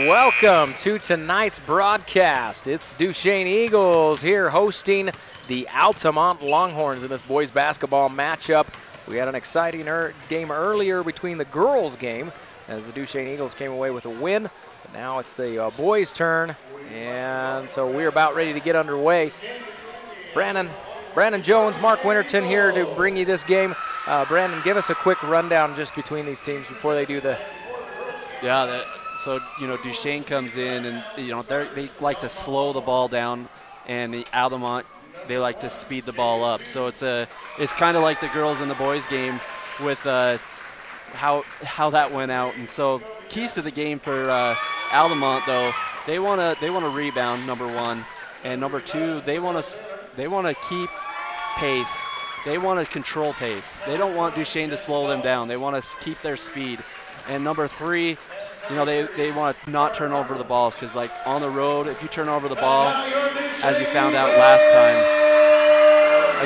Welcome to tonight's broadcast. It's Duchesne Eagles here hosting the Altamont Longhorns in this boys basketball matchup. We had an exciting game earlier between the girls game as the Duchesne Eagles came away with a win. But now it's the boys' turn, and so we're about ready to get underway. Brandon Jones, Mark Winterton here to bring you this game. Brandon, give us a quick rundown just between these teams before they do the... Yeah, so, Duchesne comes in and, they like to slow the ball down, and the Altamont, they like to speed the ball up. So it's kind of like the girls and the boys game with how that went out. And so keys to the game for Altamont, though, they want to rebound, number one, and number two, they want to keep pace. They want to control pace. They don't want Duchesne to slow them down. They want to keep their speed. And number three, they want to not turn over the balls, because like on the road, if you turn over the ball, as you found out last time,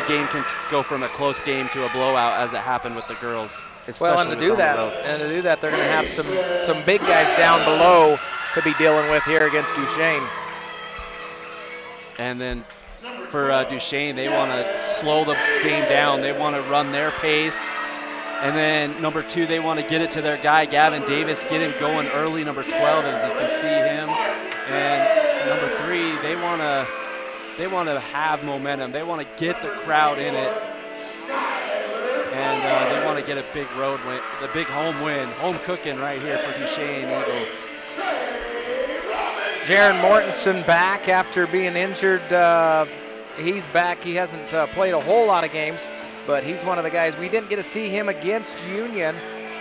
a game can go from a close game to a blowout, as it happened with the girls. Well, and to do that, they're going to have some big guys down below to be dealing with here against Duchesne. And then for Duchesne, they want to slow the game down. They want to run their pace. And then number two, they want to get it to their guy, Gavin Davis, get him going early, number 12, as you can see him. And number three, they want to have momentum. They want to get the crowd in it. And they want to get a big road win, the big home win, home cooking right here for Duchesne Eagles. Jaron Mortensen back after being injured. He's back. He hasn't played a whole lot of games, but he's one of the guys. We didn't get to see him against Union.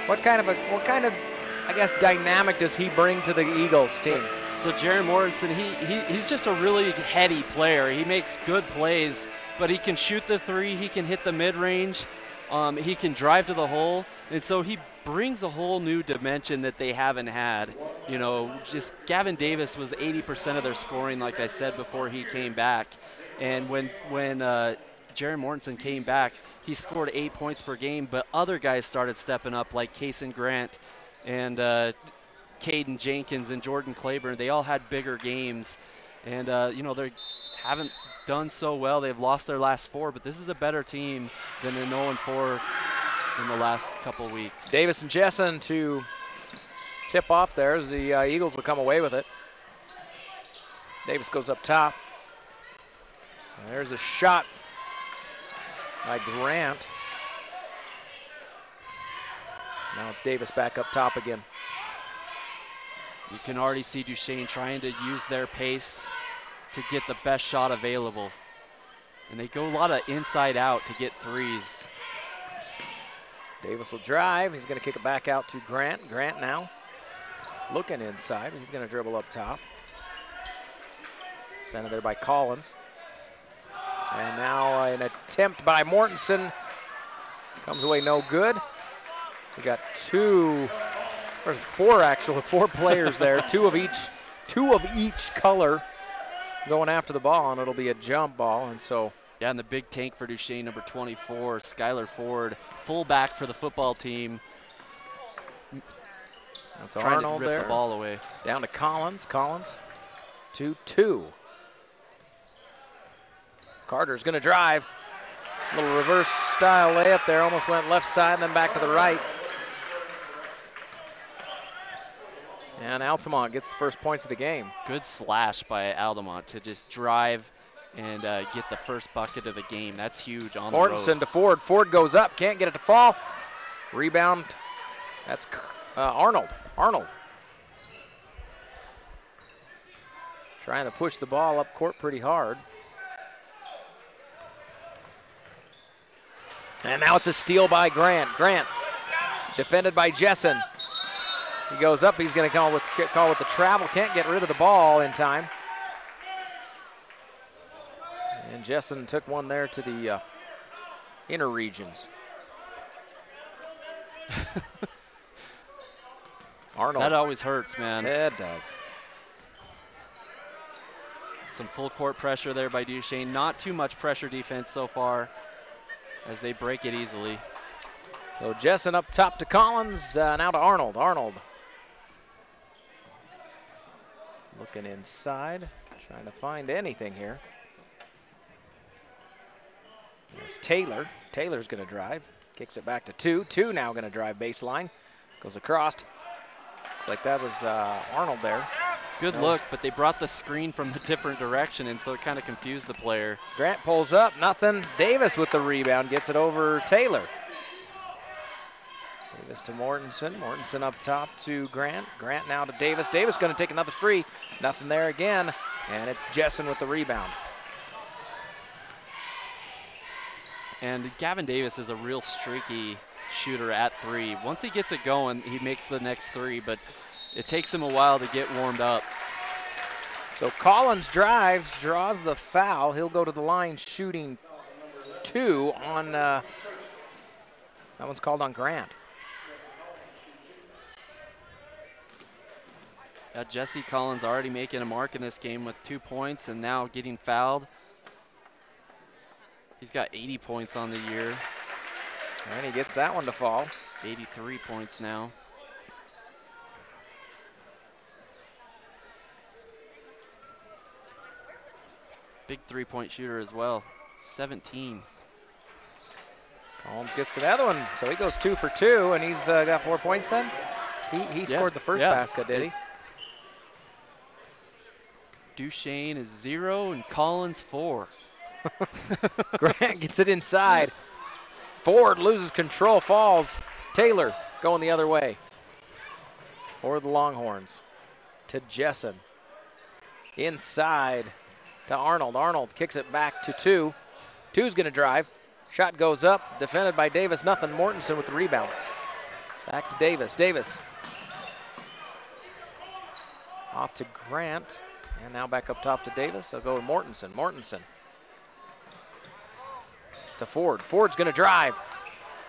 What kind of I guess dynamic does he bring to the Eagles team? So Jaron Mortensen, he's just a really heady player. He makes good plays, but he can shoot the three. He can hit the mid-range. He can drive to the hole, and so he brings a whole new dimension that they haven't had. Just Gavin Davis was 80% of their scoring, like I said before he came back. And when Jaron Mortensen came back, he scored 8 points per game, but other guys started stepping up, like Kason Grant and Caden Jenkins and Jordan Claiborne. They all had bigger games, and they haven't done so well. They've lost their last four, but this is a better team than they're known for in the last couple weeks. Davis and Jessen to tip off there as the Eagles will come away with it. Davis goes up top. And there's a shot by Grant. Now it's Davis back up top again. You can already see Duchesne trying to use their pace to get the best shot available. And they go a lot of inside out to get threes. Davis will drive. He's going to kick it back out to Grant. Grant now looking inside. He's going to dribble up top. Defended there by Collins. And now an attempt by Mortensen. Comes away no good. We got four players there. two of each color going after the ball, and it'll be a jump ball. And so, yeah, and the big tank for Duchesne, number 24, Skylar Ford, fullback for the football team. That's Arnold there. The ball away. Down to Collins. 2-2. Carter's going to drive. Little reverse style layup there. Almost went left side and then back to the right. And Altamont gets the first points of the game. Good slash by Altamont to just drive and get the first bucket of the game. That's huge on the road. Mortensen to Ford. Ford goes up, can't get it to fall. Rebound. That's Arnold. Trying to push the ball up court pretty hard. And now it's a steal by Grant. Grant defended by Jessen. He goes up. He's going to call with the travel. Can't get rid of the ball in time. And Jessen took one there to the inner regions. Arnold. That always hurts, man. It does. Some full court pressure there by Duchesne. Not too much pressure defense so far as they break it easily. So Jessen up top to Collins, now to Arnold. Arnold Looking inside, trying to find anything here. There's Taylor. Taylor's going to drive. Kicks it back to 2. 2 now going to drive baseline. Goes across. Looks like that was Arnold there. Good look, but they brought the screen from a different direction, and so it kind of confused the player. Grant pulls up, nothing. Davis with the rebound, gets it over Taylor. Davis to Mortensen. Mortensen up top to Grant. Grant now to Davis. Davis going to take another 3. Nothing there again, and it's Jessen with the rebound. And Gavin Davis is a real streaky shooter at 3. Once he gets it going, he makes the next 3, but it takes him a while to get warmed up. So Collins drives, draws the foul. He'll go to the line shooting 2 on, that one's called on Grant. Jesse Collins already making a mark in this game with 2 points and now getting fouled. He's got 80 points on the year. And he gets that one to fall. 83 points now. Big 3-point shooter as well, 17. Collins gets to the other one, so he goes 2 for 2, and he's got 4 points then? He scored the first basket, did he? Duchesne is 0 and Collins 4. Grant gets it inside. Ford loses control, falls. Taylor going the other way for the Longhorns. To Jessen. Inside to Arnold. Arnold kicks it back to 2. 2's going to drive. Shot goes up. Defended by Davis. Nothing. Mortensen with the rebound. Back to Davis. Davis. Off to Grant. And now back up top to Davis. They'll go to Mortensen. Mortensen. To Ford. Ford's going to drive.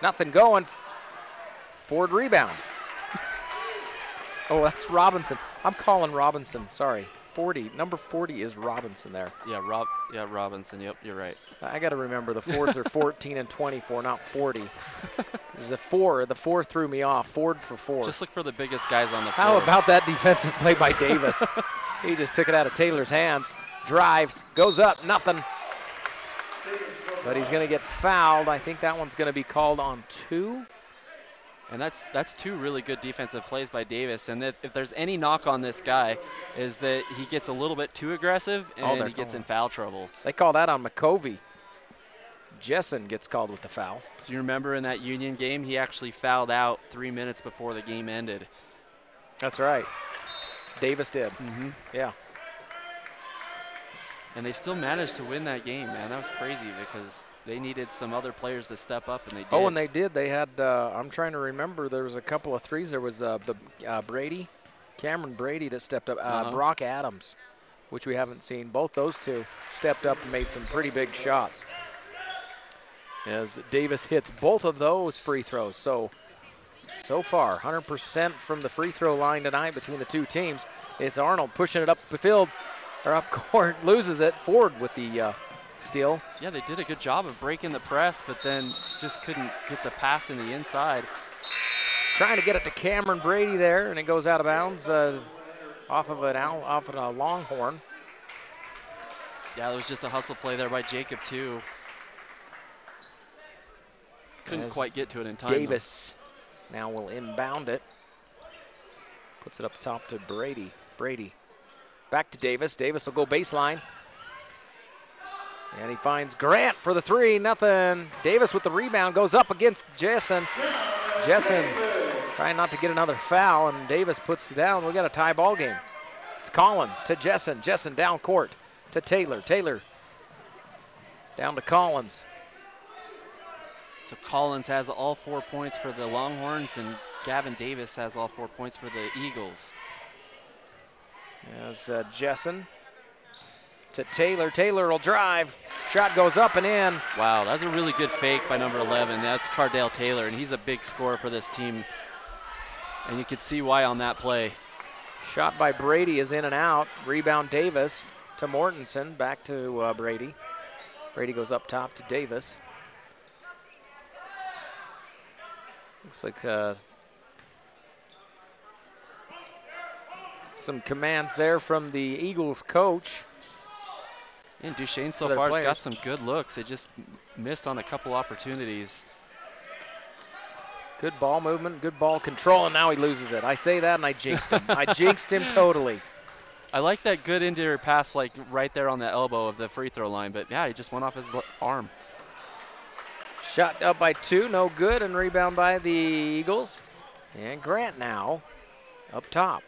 Nothing going. Ford rebound. Oh, that's Robinson. I'm calling Robinson. Sorry. 40. Number 40 is Robinson there. Yeah, Robinson. Yep, you're right. I got to remember the Fords are 14 and 24, not 40. There's a 4. The 4 threw me off. Ford for 4. Just look for the biggest guys on the floor. How about that defensive play by Davis? He just took it out of Taylor's hands. Drives. Goes up. Nothing. But he's going to get fouled. I think that one's going to be called on 2. And that's 2 really good defensive plays by Davis. And if there's any knock on this guy, is that he gets a little bit too aggressive and he gets in foul trouble. They call that on McCovey. Jessen gets called with the foul. So you remember in that Union game, he actually fouled out 3 minutes before the game ended. That's right. Davis did. Yeah. And they still managed to win that game, man. That was crazy because they needed some other players to step up, and they did. Oh, and they did. They had, I'm trying to remember, there was a couple of threes. There was the Brady, Cameron Brady that stepped up. Brock Adams, which we haven't seen. Both those two stepped up and made some pretty big shots. As Davis hits both of those free throws. So far, 100% from the free throw line tonight between the two teams. It's Arnold pushing it up the field, or up court, loses it. Ford with the steal. Yeah, they did a good job of breaking the press, but then just couldn't get the pass in the inside. Trying to get it to Cameron Brady there, and it goes out of bounds off of a Longhorn. Yeah, there was just a hustle play there by Jacob too. Couldn't quite get to it in time. Davis now will inbound it. Puts it up top to Brady. Brady. Back to Davis. Davis will go baseline. And he finds Grant for the 3. Nothing. Davis with the rebound goes up against Jessen. Jessen trying not to get another foul, and Davis puts it down. We got a tie ball game. It's Collins to Jessen. Jessen down court to Taylor. Taylor down to Collins. So Collins has all 4 points for the Longhorns, and Gavin Davis has all 4 points for the Eagles. As Jessen to Taylor. Taylor will drive. Shot goes up and in. Wow, that's a really good fake by number 11. That's Cardale Taylor, and he's a big scorer for this team. And you can see why on that play. Shot by Brady is in and out. Rebound Davis to Mortensen. Back to Brady. Brady goes up top to Davis. Looks like Some commands there from the Eagles coach. And Duchesne so far has got some good looks. They just missed on a couple opportunities. Good ball movement, good ball control, and now he loses it. I say that and I jinxed him. I jinxed him totally. I like that good interior pass, like right there on the elbow of the free throw line, but yeah, he just went off his arm. Shot up by 2, no good, and rebound by the Eagles. And Grant now up top.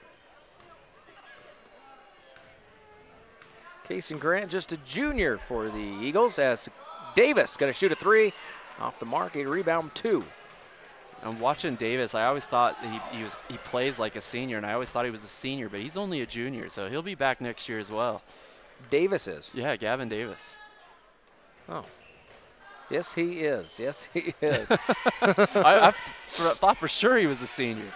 Casey Grant, just a junior for the Eagles, as Davis going to shoot a 3 off the mark, a rebound 2. I'm watching Davis. I always thought he plays like a senior, and I always thought he was a senior, but he's only a junior, so he'll be back next year as well. Davis is? Yeah, Gavin Davis. Oh. Yes, he is. Yes, he is. I thought for sure he was a senior.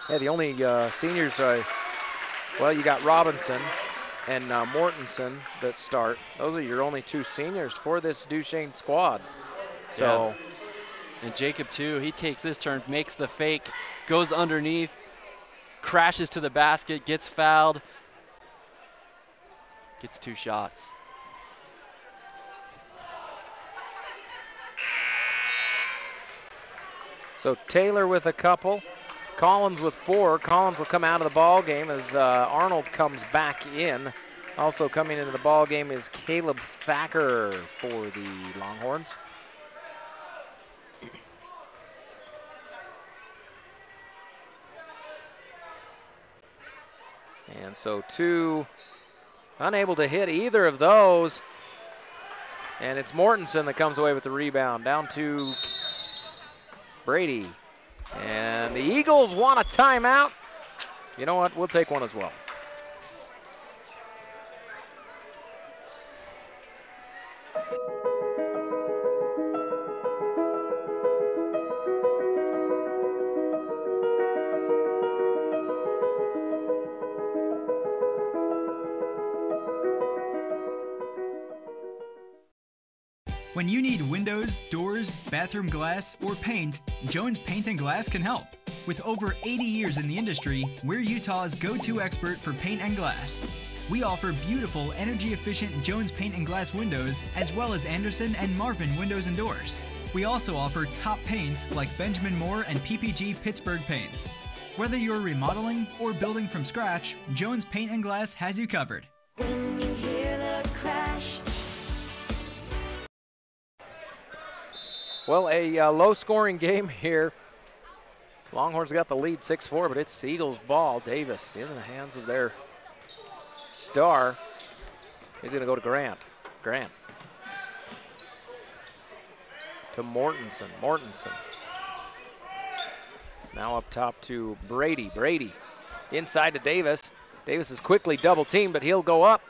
Yeah, the only seniors, well, you got Robinson and Mortensen that start. Those are your only 2 seniors for this Duchesne squad. So, yeah. And Jacob too, he takes his turn, makes the fake, goes underneath, crashes to the basket, gets fouled, gets 2 shots. So Taylor with a couple, Collins with 4. Collins will come out of the ball game as Arnold comes back in. Also coming into the ball game is Caleb Thacker for the Longhorns. And so 2 unable to hit either of those. And it's Mortensen that comes away with the rebound. Down to Brady. And the Eagles want a timeout. You know what? We'll take one as well. When you need windows, doors, bathroom glass, or paint, Jones Paint and Glass can help. With over 80 years in the industry, we're Utah's go-to expert for paint and glass. We offer beautiful, energy-efficient Jones Paint and Glass windows, as well as Anderson and Marvin windows and doors. We also offer top paints like Benjamin Moore and PPG Pittsburgh paints. Whether you're remodeling or building from scratch, Jones Paint and Glass has you covered. When you hear the crash. Well, a low-scoring game here. Longhorns got the lead 6-4, but it's Eagles ball. Davis in the hands of their star. He's going to go to Grant. Grant. To Mortensen. Mortensen. Now up top to Brady. Brady inside to Davis. Davis is quickly double-teamed, but he'll go up.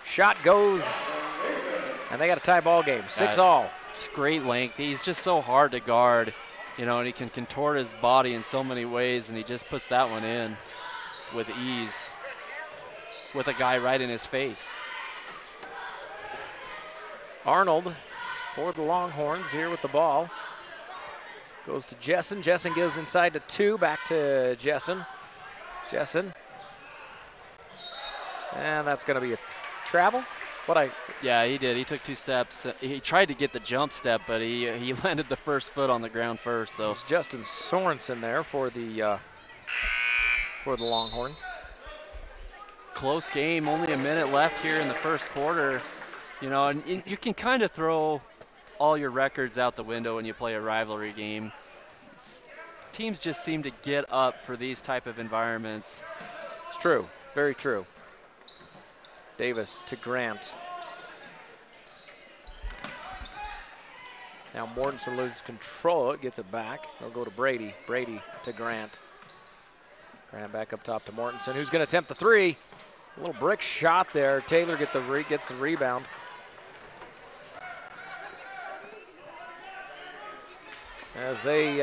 Shot goes, and they got a tie ball game. 6-all. Just great length. He's just so hard to guard, you know, and he can contort his body in so many ways, and he just puts that one in with ease with a guy right in his face. Arnold for the Longhorns here with the ball. Goes to Jessen. Jessen goes inside to 2. Back to Jessen. Jessen. And that's going to be a travel. Yeah, he did. He took 2 steps. He tried to get the jump step, but he landed the first foot on the ground first, though. It's Justin Sorensen there for the Longhorns. Close game. Only a minute left here in the first quarter. You know, and you can kind of throw all your records out the window when you play a rivalry game. Teams just seem to get up for these type of environments. It's true. Very true. Davis to Grant. Now Mortensen loses control. It gets it back. They'll go to Brady. Brady to Grant. Grant back up top to Mortensen, who's going to attempt the 3. A little brick shot there. Taylor gets the rebound. As they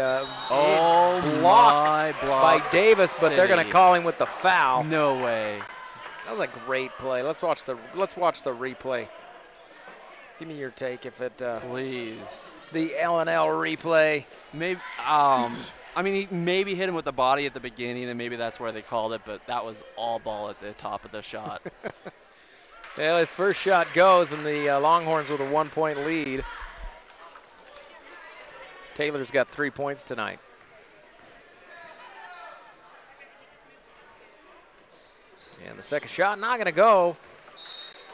block by Davis, but they're going to call him with the foul. No way. That was a great play. Let's watch the replay. Give me your take if it. Please. The L&L replay. Maybe. I mean, he maybe hit him with the body at the beginning, and maybe that's where they called it, but that was all ball at the top of the shot. Well, his first shot goes, and the Longhorns with a 1-point lead. Taylor's got 3 points tonight. And the second shot not going to go.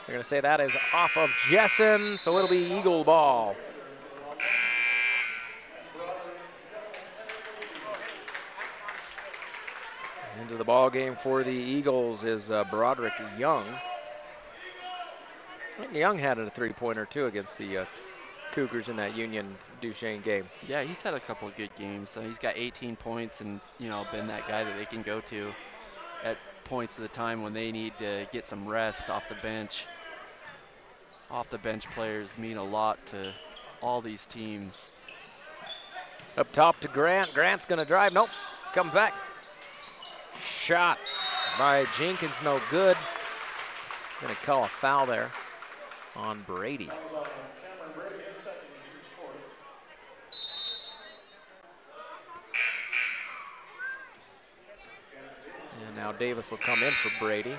They're going to say that is off of Jessen, so it'll be Eagle ball. Into the ball game for the Eagles is Broderick Young. I think Young had a 3-pointer too against the Cougars in that Union Duchesne game. Yeah, he's had a couple of good games. He's got 18 points and, you know, been that guy that they can go to at points of the time when they need to get some rest off the bench. Off the bench players mean a lot to all these teams. Up top to Grant. Grant's going to drive. Nope. Comes back. Shot by Jenkins, no good. Going to call a foul there on Brady. And now Davis will come in for Brady.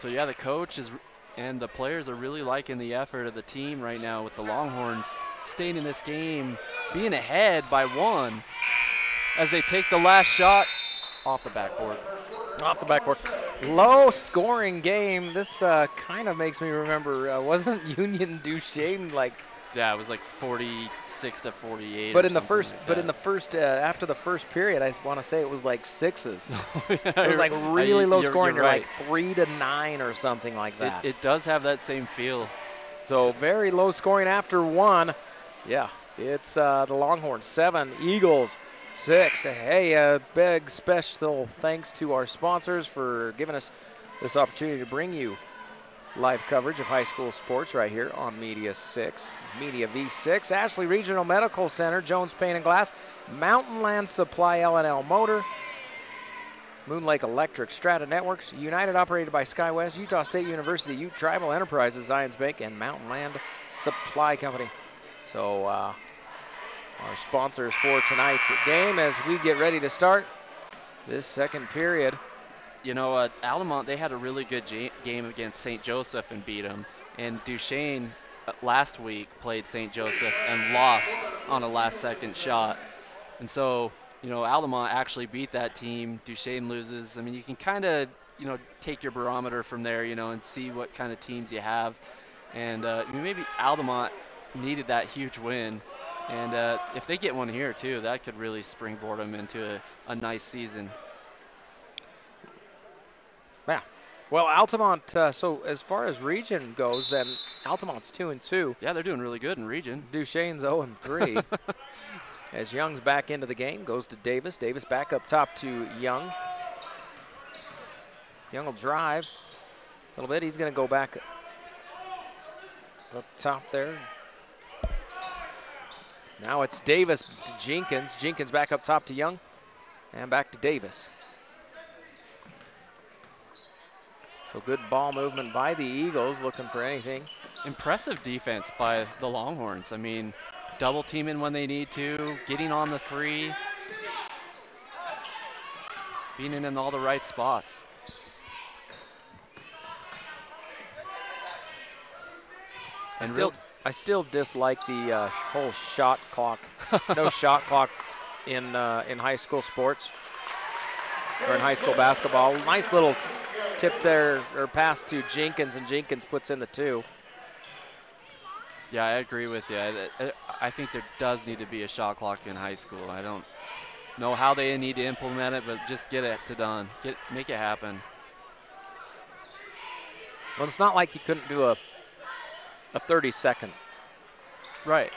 So yeah, the coach is and the players are really liking the effort of the team right now with the Longhorns staying in this game, being ahead by 1 as they take the last shot off the backboard. Off the backboard. Low scoring game. This kind of makes me remember, wasn't Union Duchesne like? Yeah, it was like 46 to 48. But in the first, after the first period, I want to say it was like 6s. It was like really low scoring. You're right. Like 3 to 9 or something like that. It does have that same feel. So very low scoring after 1. Yeah, it's the Longhorns 7, Eagles 6. Hey, a big special thanks to our sponsors for giving us this opportunity to bring you live coverage of high school sports right here on Media 6, Media V6, Ashley Regional Medical Center, Jones Paint and Glass, Mountain Land Supply, L&L Motor, Moon Lake Electric, Strata Networks, United operated by SkyWest, Utah State University, Ute Tribal Enterprises, Zions Bank, and Mountain Land Supply Company. So our sponsors for tonight's game as we get ready to start this second period. You know, Altamont, they had a really good game against St. Joseph and beat them. And Duchesne last week played St. Joseph and lost on a last-second shot. And so, you know, Altamont actually beat that team. Duchesne loses. I mean, you can kind of, you know, take your barometer from there, you know, and see what kind of teams you have. And maybe Altamont needed that huge win. And if they get one here, too, that could really springboard them into a nice season. Yeah. Well, Altamont, so as far as region goes, then Altamont's 2-2. Yeah, they're doing really good in region. Duchesne's 0-3. As Young's back into the game, goes to Davis. Davis back up top to Young. Young will drive a little bit. He's going to go back up top there. Now it's Davis to Jenkins. Jenkins back up top to Young. And back to Davis. So good ball movement by the Eagles, looking for anything. Impressive defense by the Longhorns. I mean, double teaming when they need to, getting on the 3, being in all the right spots. And I still dislike the whole shot clock. No shot clock in high school sports or in high school basketball. Nice little tip there, or pass to Jenkins, and Jenkins puts in the 2. Yeah, I agree with you. I think there does need to be a shot clock in high school. I don't know how they need to implement it, but just get it done. Make it happen. Well, it's not like you couldn't do a 30-second. Right.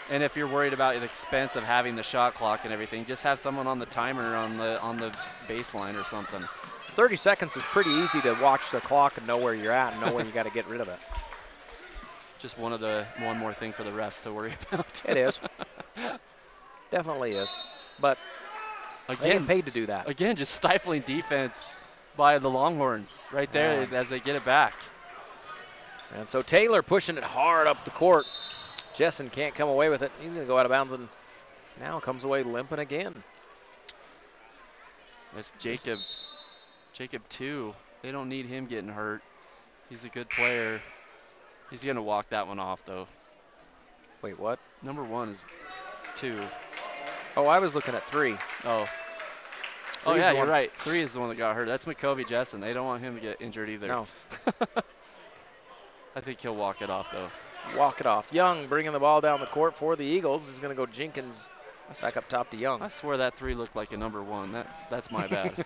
And if you're worried about the expense of having the shot clock and everything, just have someone on the timer on the baseline or something. 30 seconds is pretty easy to watch the clock and know where you're at and know when you got to get rid of it. Just one more thing for the refs to worry about. It is. Definitely is. But again, they get paid to do that. Again, just stifling defense by the Longhorns right there as they get it back. And so Taylor pushing it hard up the court. Jessen can't come away with it. He's going to go out of bounds and now comes away limping again. That's Jacob. Jacob 2. They don't need him getting hurt. He's a good player. He's going to walk that one off, though. Wait, what? Number 1 is 2. Oh, I was looking at 3. Oh. Oh, yeah, you're right. 3 is the one that got hurt. That's McCovey Jessen. They don't want him to get injured either. No. I think he'll walk it off, though. Walk it off. Young bringing the ball down the court for the Eagles. Is going to go Jenkins back up top to Young. I swear that 3 looked like a number 1. That's my bad.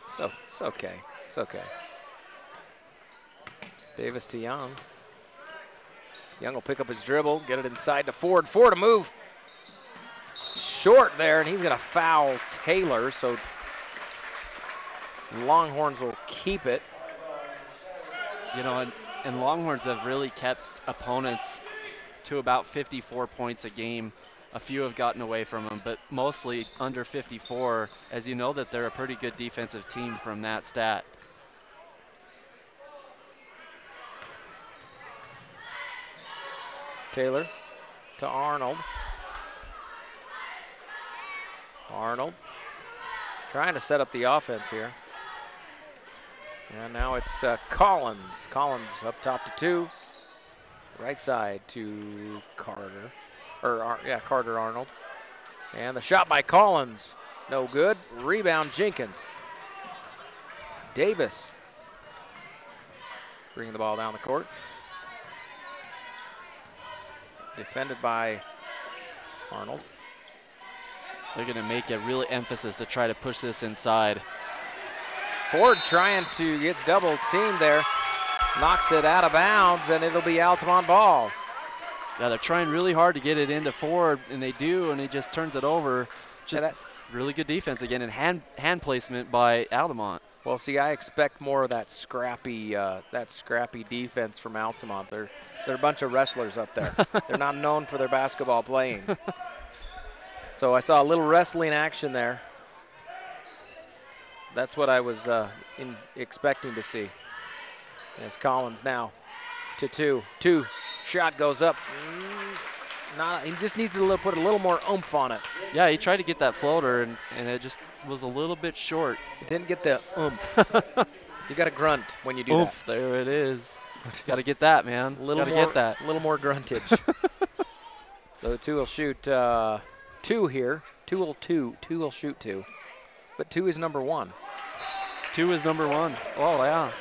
So it's okay. It's okay. Davis to Young. Young will pick up his dribble, get it inside to Ford. Ford to move. Short there, and he's going to foul Taylor, so Longhorns will keep it. You know, and Longhorns have really kept opponents to about 54 points a game. A few have gotten away from them, but mostly under 54, as you know that they're a pretty good defensive team from that stat. Taylor to Arnold. Arnold trying to set up the offense here. And now it's Collins. Collins up top to 2. Right side to Carter. Carter Arnold. And the shot by Collins. No good. Rebound Jenkins. Davis bringing the ball down the court. Defended by Arnold. They're going to make a real emphasis to try to push this inside. Ford trying to, gets double teamed there. Knocks it out of bounds, and it'll be Altamont ball. Yeah, they're trying really hard to get it into Ford, and they do, and he just turns it over. Just really good defense again, and hand placement by Altamont. Well, see, I expect more of that scrappy defense from Altamont. They're a bunch of wrestlers up there. They're not known for their basketball playing. So I saw a little wrestling action there. That's what I was expecting to see. As Collins now to 2. 2. Shot goes up. He just needs to put a little more oomph on it. Yeah, he tried to get that floater, and it just was a little bit short. He didn't get the oomph. You got to grunt when you do oomph, that. There it is. Got to get that, man. Got to get that. A little more gruntage. So 2 will shoot 2 here. 2 will shoot 2. But 2 is number 1. 2 is number 1. Oh, yeah.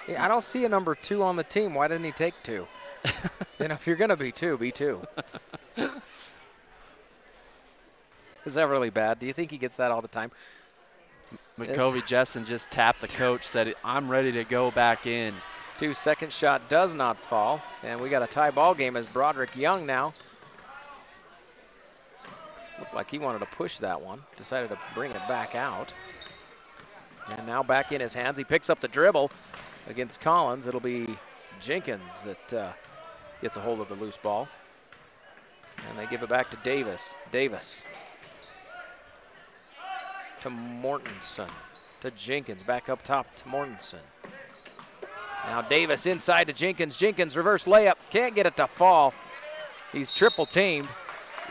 Yeah, I don't see a number 2 on the team. Why didn't he take 2? If you're going to be 2, be 2. Is that really bad? Do you think he gets that all the time? McCovey Jessen just tapped the coach, said, I'm ready to go back in. 2 second shot does not fall. And we got a tie ball game as Broderick Young now. Looked like he wanted to push that one. Decided to bring it back out. And now back in his hands. He picks up the dribble against Collins. It'll be Jenkins that gets a hold of the loose ball. And they give it back to Davis. Davis to Mortensen. To Jenkins. Back up top to Mortensen. Now Davis inside to Jenkins. Jenkins reverse layup. Can't get it to fall. He's triple teamed.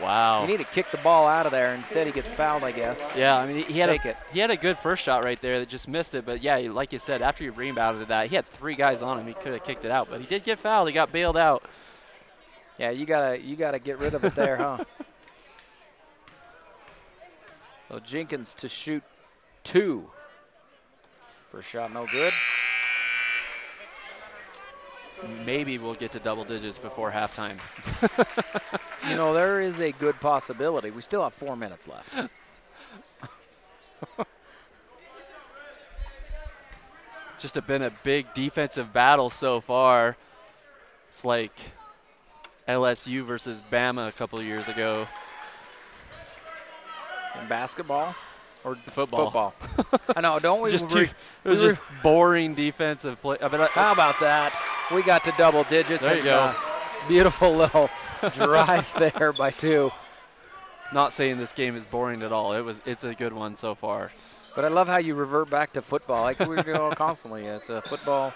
Wow. You need to kick the ball out of there. Instead, he gets fouled, I guess. Yeah, I mean, he had a good first shot right there that just missed it. But, yeah, like you said, after he rebounded that, he had 3 guys on him. He could have kicked it out. But he did get fouled. He got bailed out. Yeah, you gotta get rid of it there, huh? So Jenkins to shoot 2. First shot, no good. Maybe we'll get to double digits before halftime. There is a good possibility. We still have 4 minutes left. Just been a big defensive battle so far. It's like LSU versus Bama a couple of years ago. In basketball? Or football? I know, don't we? It was just boring defensive play. How about that? We got to double digits. There you go. Beautiful little drive there by 2. Not saying this game is boring at all. It's a good one so far. But I love how you revert back to football. Like we do constantly. It's a football.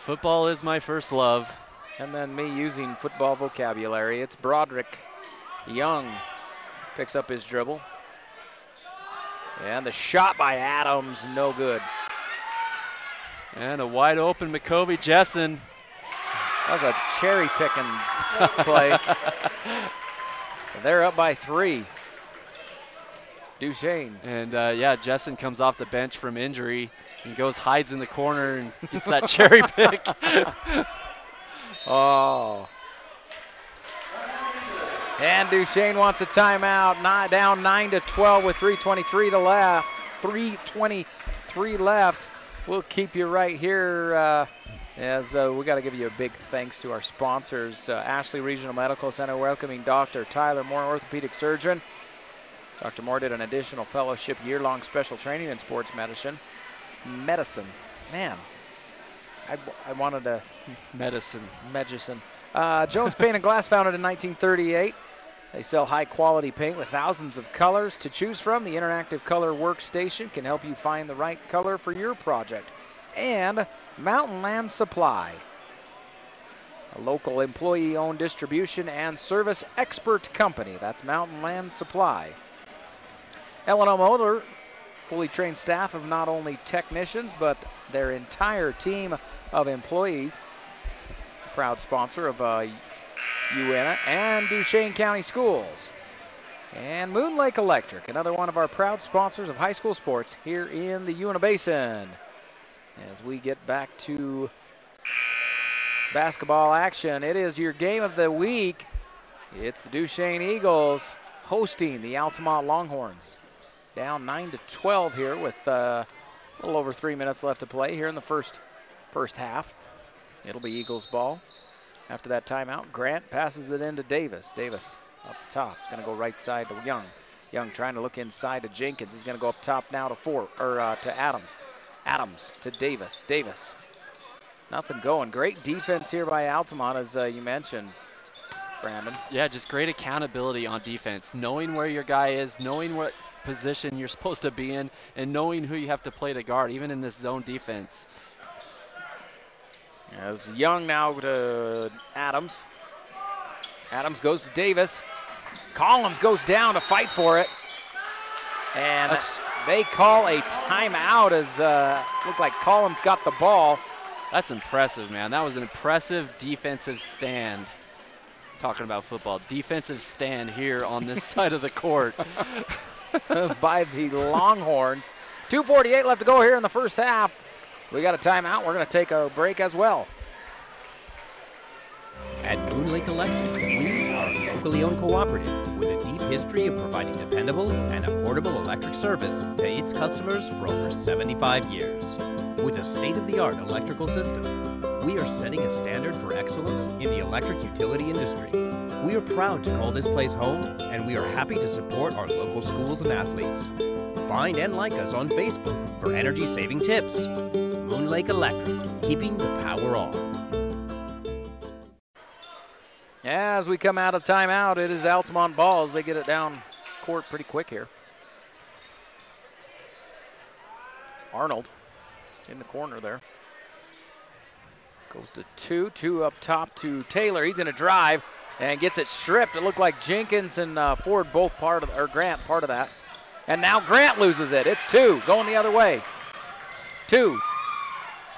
Football is my first love. And then me using football vocabulary. It's Broderick Young picks up his dribble. And the shot by Adams, no good. And a wide open McCovey-Jessen. That was a cherry picking play. They're up by 3. Duchesne. And yeah, Jessen comes off the bench from injury and goes, hides in the corner and gets that cherry pick. Oh. And Duchesne wants a timeout. Down 9-12 with 3:23 to left. 3:23 left. We'll keep you right here as we got to give you a big thanks to our sponsors. Ashley Regional Medical Center welcoming Dr. Tyler Moore, orthopedic surgeon. Dr. Moore did an additional fellowship year-long special training in sports medicine. Man, I wanted to. Medicine. Jones Paint and Glass, founded in 1938. They sell high-quality paint with thousands of colors to choose from. The interactive color workstation can help you find the right color for your project. And Mountain Land Supply, a local employee-owned distribution and service expert company. That's Mountain Land Supply. L&O Motor, fully trained staff of not only technicians, but their entire team of employees. Proud sponsor of UNA and Duchesne County Schools. And Moon Lake Electric, another one of our proud sponsors of high school sports here in the Uinta Basin. As we get back to basketball action, it is your game of the week. It's the Duchesne Eagles hosting the Altamont Longhorns. Down 9-12 here with a little over 3 minutes left to play here in the first half. It'll be Eagles ball. After that timeout, Grant passes it into Davis. Davis up top. He's going to go right side to Young. Young trying to look inside to Jenkins. He's going to go up top now to Adams. Adams to Davis. Davis. Nothing going. Great defense here by Altamont, as you mentioned, Brandon. Yeah, just great accountability on defense. Knowing where your guy is, knowing what position you're supposed to be in, and knowing who you have to play to guard, even in this zone defense. As Young now to Adams. Adams goes to Davis. Collins goes down to fight for it. And they call a timeout as looked like Collins got the ball. That's impressive, man. That was an impressive defensive stand. Talking about football, defensive stand here on this side of the court. By the Longhorns. 2:48 left to go here in the first half. We got a timeout. We're going to take a break as well. At Moon Lake Electric, we are a locally owned cooperative with a deep history of providing dependable and affordable electric service to its customers for over 75 years. With a state-of-the-art electrical system, we are setting a standard for excellence in the electric utility industry. We are proud to call this place home, and we are happy to support our local schools and athletes. Find and like us on Facebook for energy-saving tips. Moon Lake Electric, keeping the power on. As we come out of timeout, it is Altamont ball as they get it down court pretty quick here. Arnold in the corner there. Goes to two up top to Taylor. He's going to drive and gets it stripped. It looked like Jenkins and Ford both Grant part of that. And now Grant loses it. It's 2 going the other way. 2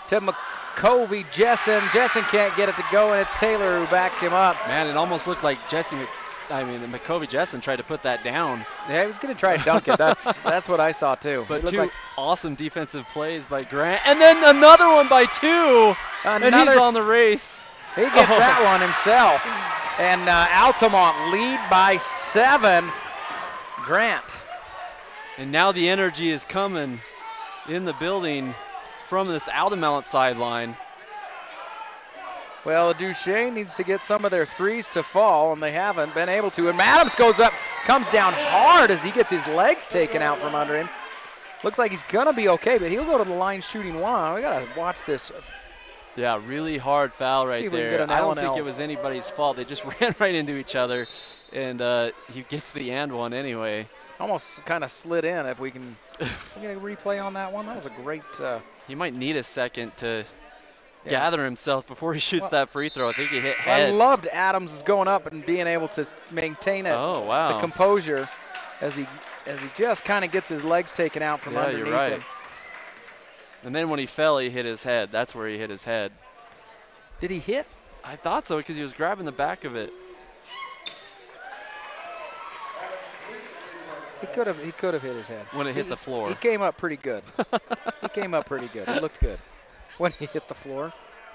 to McCovey-Jessen. Jessen can't get it to go, and it's Taylor who backs him up. Man, it almost looked like McCovey-Jessen tried to put that down. Yeah, he was going to try and dunk it. That's what I saw too. But 2 awesome defensive plays by Grant, and then another one by 2. And he's on the race. He gets that one himself. And Altamont lead by 7. Grant. And now the energy is coming in the building from this Altamont sideline. Well, Duchesne needs to get some of their threes to fall, and they haven't been able to. And Adams goes up, comes down hard as he gets his legs taken out from under him. Looks like he's going to be okay, but he'll go to the line shooting one. We got to watch this. Yeah, really hard foul right there. I don't think it was anybody's fault. They just ran right into each other, and he gets the and one anyway. Almost kind of slid in. If we can get a replay on that one, that was a great. He might need a second to gather himself before he shoots that free throw. I think he hit I heads. loved Adams going up and being able to maintain it. Oh, wow. The composure as he just kind of gets his legs taken out from underneath you're right. him. And then when he fell, he hit his head. That's where he hit his head. Did he hit? I thought so because he was grabbing the back of it. He could have hit his head. When it hit the floor. He came up pretty good. He came up pretty good. It looked good. When he hit the floor.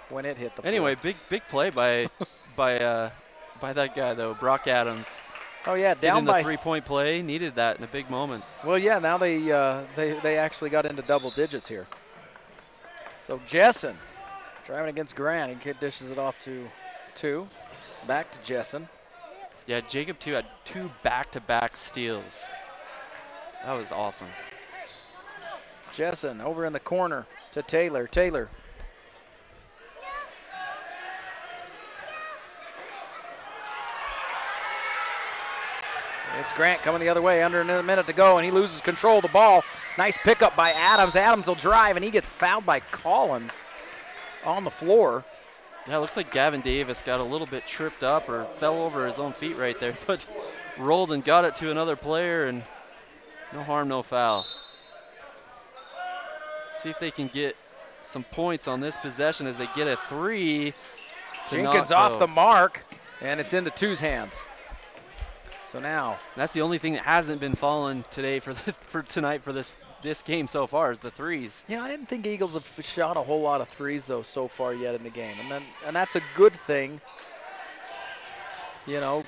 When it hit the floor. Anyway, big play by that guy though, Brock Adams. Oh yeah, down by by 3-point play. Needed that in a big moment. Well, yeah. Now they actually got into double digits here. So Jessen driving against Grant. He dishes it off to 2. Back to Jessen. Yeah, Jacob too had 2 back-to-back steals. That was awesome. Jessen over in the corner to Taylor. Taylor. It's Grant coming the other way, under a minute to go, and he loses control of the ball. Nice pickup by Adams. Adams will drive, and he gets fouled by Collins on the floor. Yeah, it looks like Gavin Davis got a little bit tripped up or fell over his own feet right there, but rolled and got it to another player, and no harm, no foul. See if they can get some points on this possession as they get a 3. Jenkins off the mark, and it's into 2's hands. So now that's the only thing that hasn't been falling today for tonight for this game so far is the 3s. You know, I didn't think Eagles have shot a whole lot of 3s though so far yet in the game, and that's a good thing. You know,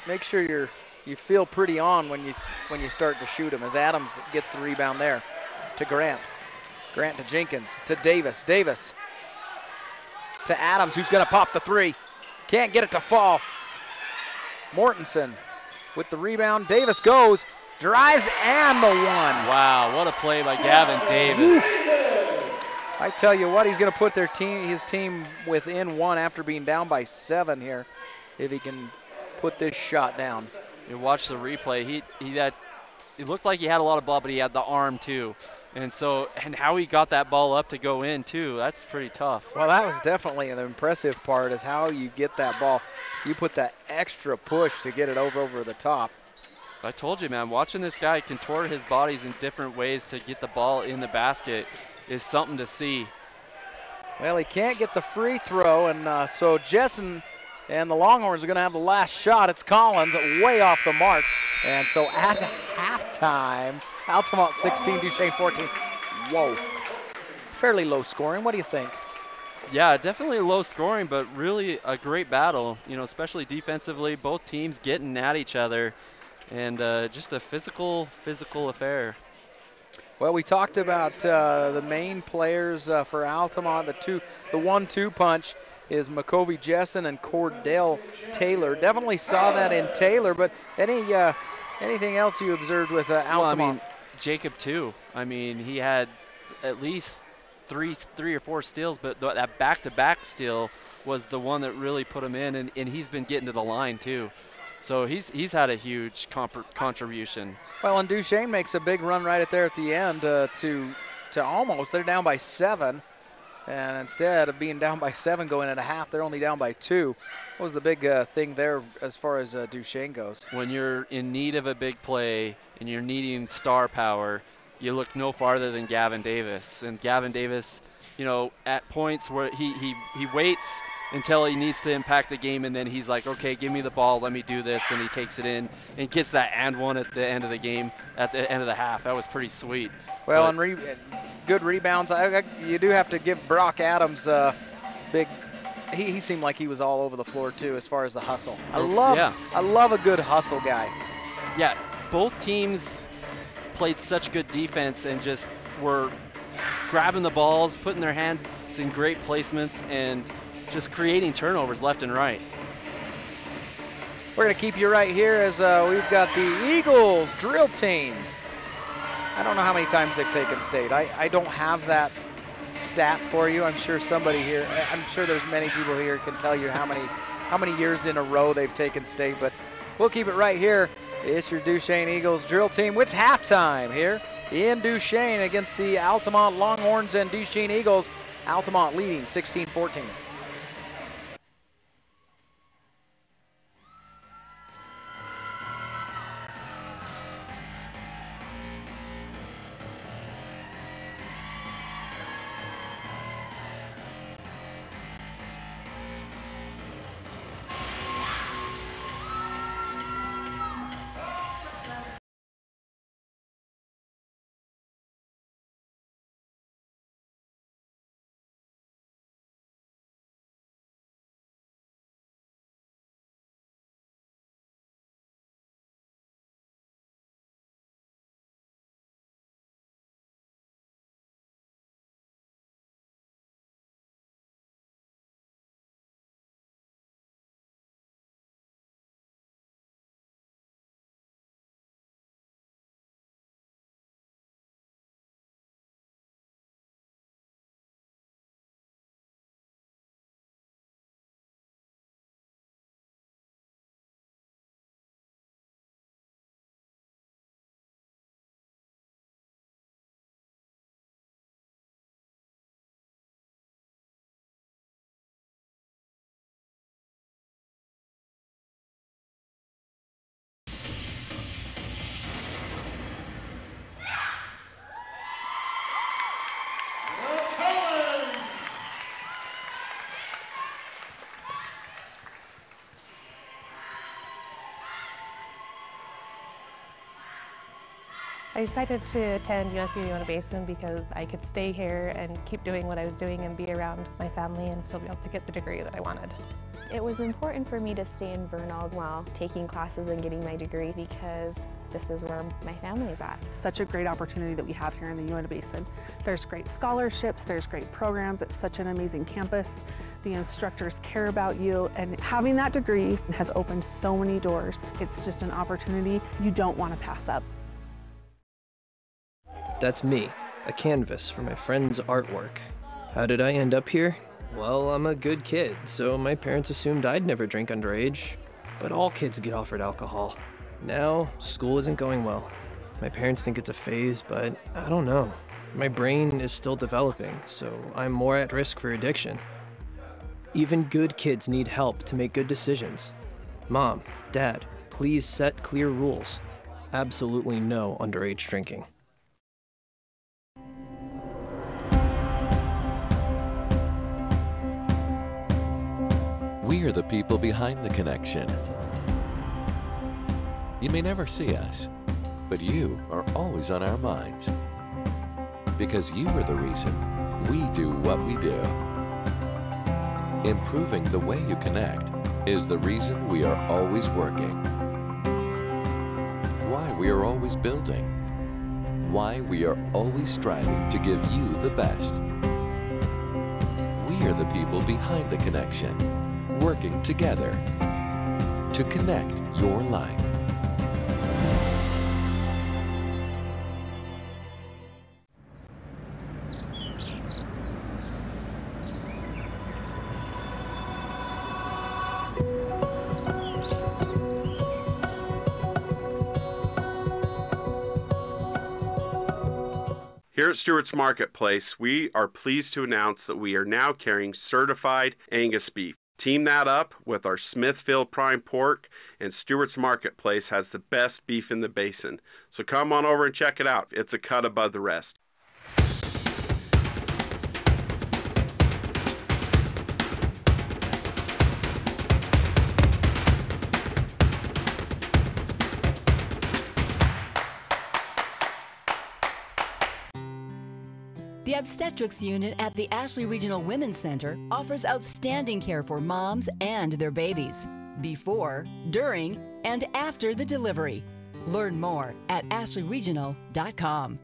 make sure you feel pretty on when you start to shoot them. As Adams gets the rebound there to Grant. Grant to Jenkins to Davis. Davis to Adams, who's going to pop the 3. Can't get it to fall. Mortensen with the rebound. Davis goes, drives, and the 1. Wow, what a play by Gavin Davis. I tell you what, he's going to put his team within 1 after being down by 7 here, if he can put this shot down. You watch the replay. He looked like he had a lot of ball, but he had the arm too. And how he got that ball up to go in too, that's pretty tough. Well, that was definitely the impressive part, is how you get that ball. You put that extra push to get it over the top. I told you, man, watching this guy contort his bodies in different ways to get the ball in the basket is something to see. Well, he can't get the free throw, and so Jessen and the Longhorns are going to have the last shot. It's Collins way off the mark. And so at halftime, Altamont 16, Duchesne 14. Whoa. Fairly low scoring. What do you think? Yeah, definitely low scoring, but really a great battle, you know, especially defensively. Both teams getting at each other, and just a physical affair. Well, we talked about the main players for Altamont. The 1-2 punch is McCovey Jessen and Cordell Taylor. Definitely saw that in Taylor, but anything else you observed with Altamont? Well, I mean, Jacob too. I mean, he had at least three or four steals, but that back-to-back steal was the one that really put him in, and he's been getting to the line too. So he's had a huge contribution. Well, and Duchesne makes a big run right there at the end to almost. They're down by 7, and instead of being down by 7 going into half, they're only down by 2. What was the big thing there as far as Duchesne goes? When you're in need of a big play and you're needing star power, you look no farther than Gavin Davis. And Gavin Davis, you know, at points where he waits until he needs to impact the game, and then he's like, okay, give me the ball, let me do this, and he takes it in and gets that and one at the end of the game, at the end of the half. That was pretty sweet. Well, and good rebounds. You do have to give Brock Adams big. He seemed like he was all over the floor too, as far as the hustle. I love a good hustle guy. Yeah, both teams played such good defense and just were grabbing the balls, putting their hands in great placements, and just creating turnovers left and right. We're going to keep you right here as we've got the Eagles drill team. I don't know how many times they've taken state. I don't have that stat for you. I'm sure somebody here, I'm sure there's many people here can tell you how many years in a row they've taken state, but we'll keep it right here It's your Duchesne Eagles drill team. It's halftime here in Duchesne against the Altamont Longhorns and Duchesne Eagles. Altamont leading 16-14. I decided to attend UNSU Uinta Basin because I could stay here and keep doing what I was doing and be around my family and still be able to get the degree that I wanted. It was important for me to stay in Vernal while taking classes and getting my degree because this is where my family's at. It's such a great opportunity that we have here in the Uinta Basin. There's great scholarships, there's great programs, it's such an amazing campus. The instructors care about you, and having that degree has opened so many doors. It's just an opportunity you don't want to pass up. That's me, a canvas for my friend's artwork. How did I end up here? Well, I'm a good kid, so my parents assumed I'd never drink underage. But all kids get offered alcohol. Now, school isn't going well. My parents think it's a phase, but I don't know. My brain is still developing, so I'm more at risk for addiction. Even good kids need help to make good decisions. Mom, Dad, please set clear rules. Absolutely no underage drinking. We are the people behind the connection. You may never see us, but you are always on our minds. Because you are the reason we do what we do. Improving the way you connect is the reason we are always working. Why we are always building. Why we are always striving to give you the best. We are the people behind the connection, working together to connect your life. Here at Stewart's Marketplace, we are pleased to announce that we are now carrying certified Angus beef. Team that up with our Smithfield prime pork, and Stewart's Marketplace has the best beef in the basin. So come on over and check it out. It's a cut above the rest. The Obstetrics Unit at the Ashley Regional Women's Center offers outstanding care for moms and their babies, before, during, and after the delivery. Learn more at ashleyregional.com.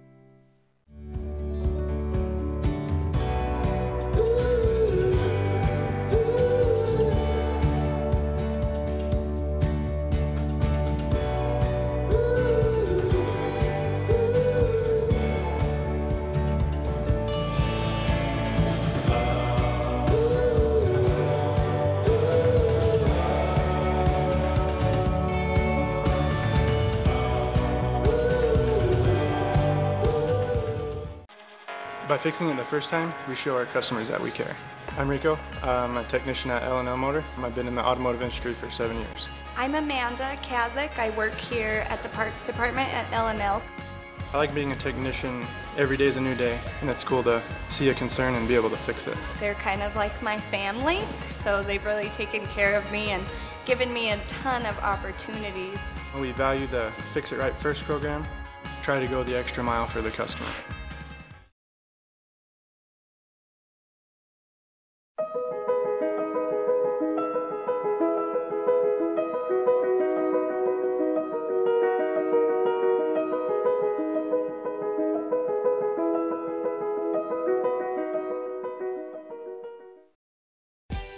By fixing it the first time, we show our customers that we care. I'm Rico. I'm a technician at L&L Motor. I've been in the automotive industry for 7 years. I'm Amanda Kazik. I work here at the parts department at L&L. I like being a technician. Every day is a new day, and it's cool to see a concern and be able to fix it. They're kind of like my family, so they've really taken care of me and given me a ton of opportunities. We value the Fix It Right First program. Try to go the extra mile for the customer.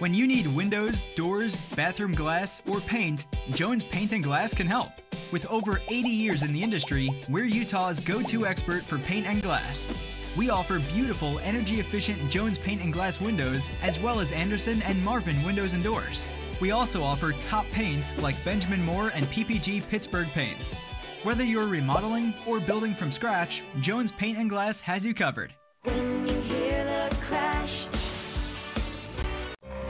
When you need windows, doors, bathroom glass, or paint, Jones Paint and Glass can help. With over 80 years in the industry, we're Utah's go-to expert for paint and glass. We offer beautiful, energy-efficient Jones Paint and Glass windows, as well as Anderson and Marvin windows and doors. We also offer top paints like Benjamin Moore and PPG Pittsburgh paints. Whether you're remodeling or building from scratch, Jones Paint and Glass has you covered. When you hear the crash,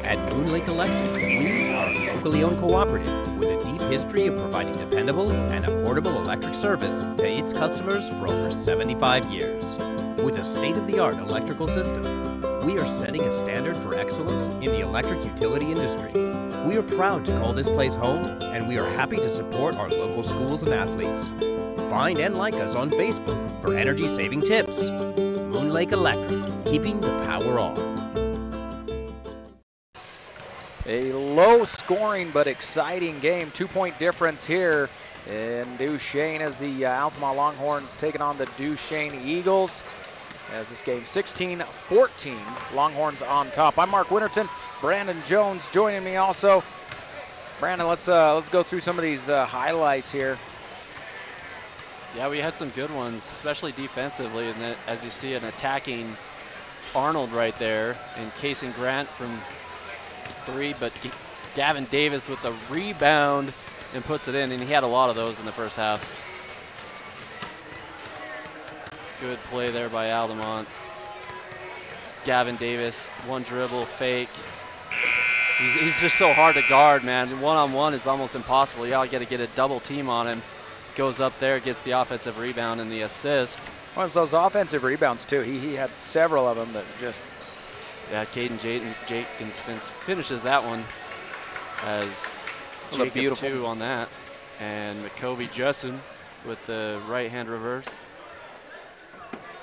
At Moon Lake Electric, we are a locally owned cooperative with a deep history of providing dependable and affordable electric service to its customers for over 75 years. With a state-of-the-art electrical system, we are setting a standard for excellence in the electric utility industry. We are proud to call this place home, and we are happy to support our local schools and athletes. Find and like us on Facebook for energy-saving tips. Moon Lake Electric, keeping the power on. A low-scoring but exciting game. 2-point difference here in Duchesne as the Altamont Longhorns taking on the Duchesne Eagles. As this game 16-14, Longhorns on top. I'm Mark Winterton. Brandon Jones joining me also. Brandon, let's go through some of these highlights here. Yeah, we had some good ones, especially defensively, and then, as you see, an attacking Arnold right there, and Casey Grant from 3, but Gavin Davis with the rebound and puts it in, and he had a lot of those in the first half. Good play there by Altamont. Gavin Davis, one dribble, fake. He's just so hard to guard, man. One-on-one is almost impossible. You got to get a double team on him. Goes up there, gets the offensive rebound and the assist. Well, it's those offensive rebounds, too. He had several of them that just... Yeah, Caden Jenkins finishes that one as Jacob beautiful 2 on that. And McCovey Jessen with the right-hand reverse.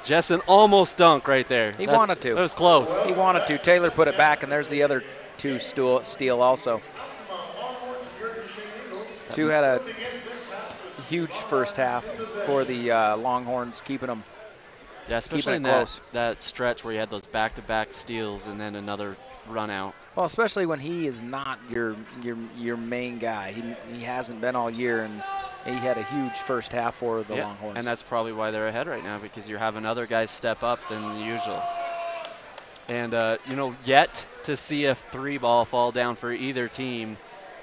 Jessen almost dunked right there. He wanted to. That was close. He wanted to. Taylor put it back, and there's the other 2 steal also. 2 had a huge first half for the Longhorns, keeping them. Yeah, especially in that stretch where you had those back-to-back steals and then another run out. Well, especially when he is not your main guy. He hasn't been all year, and he had a huge first half for the Longhorns. And that's probably why they're ahead right now, because you're having other guys step up than usual. And, you know, yet to see a 3-ball fall down for either team.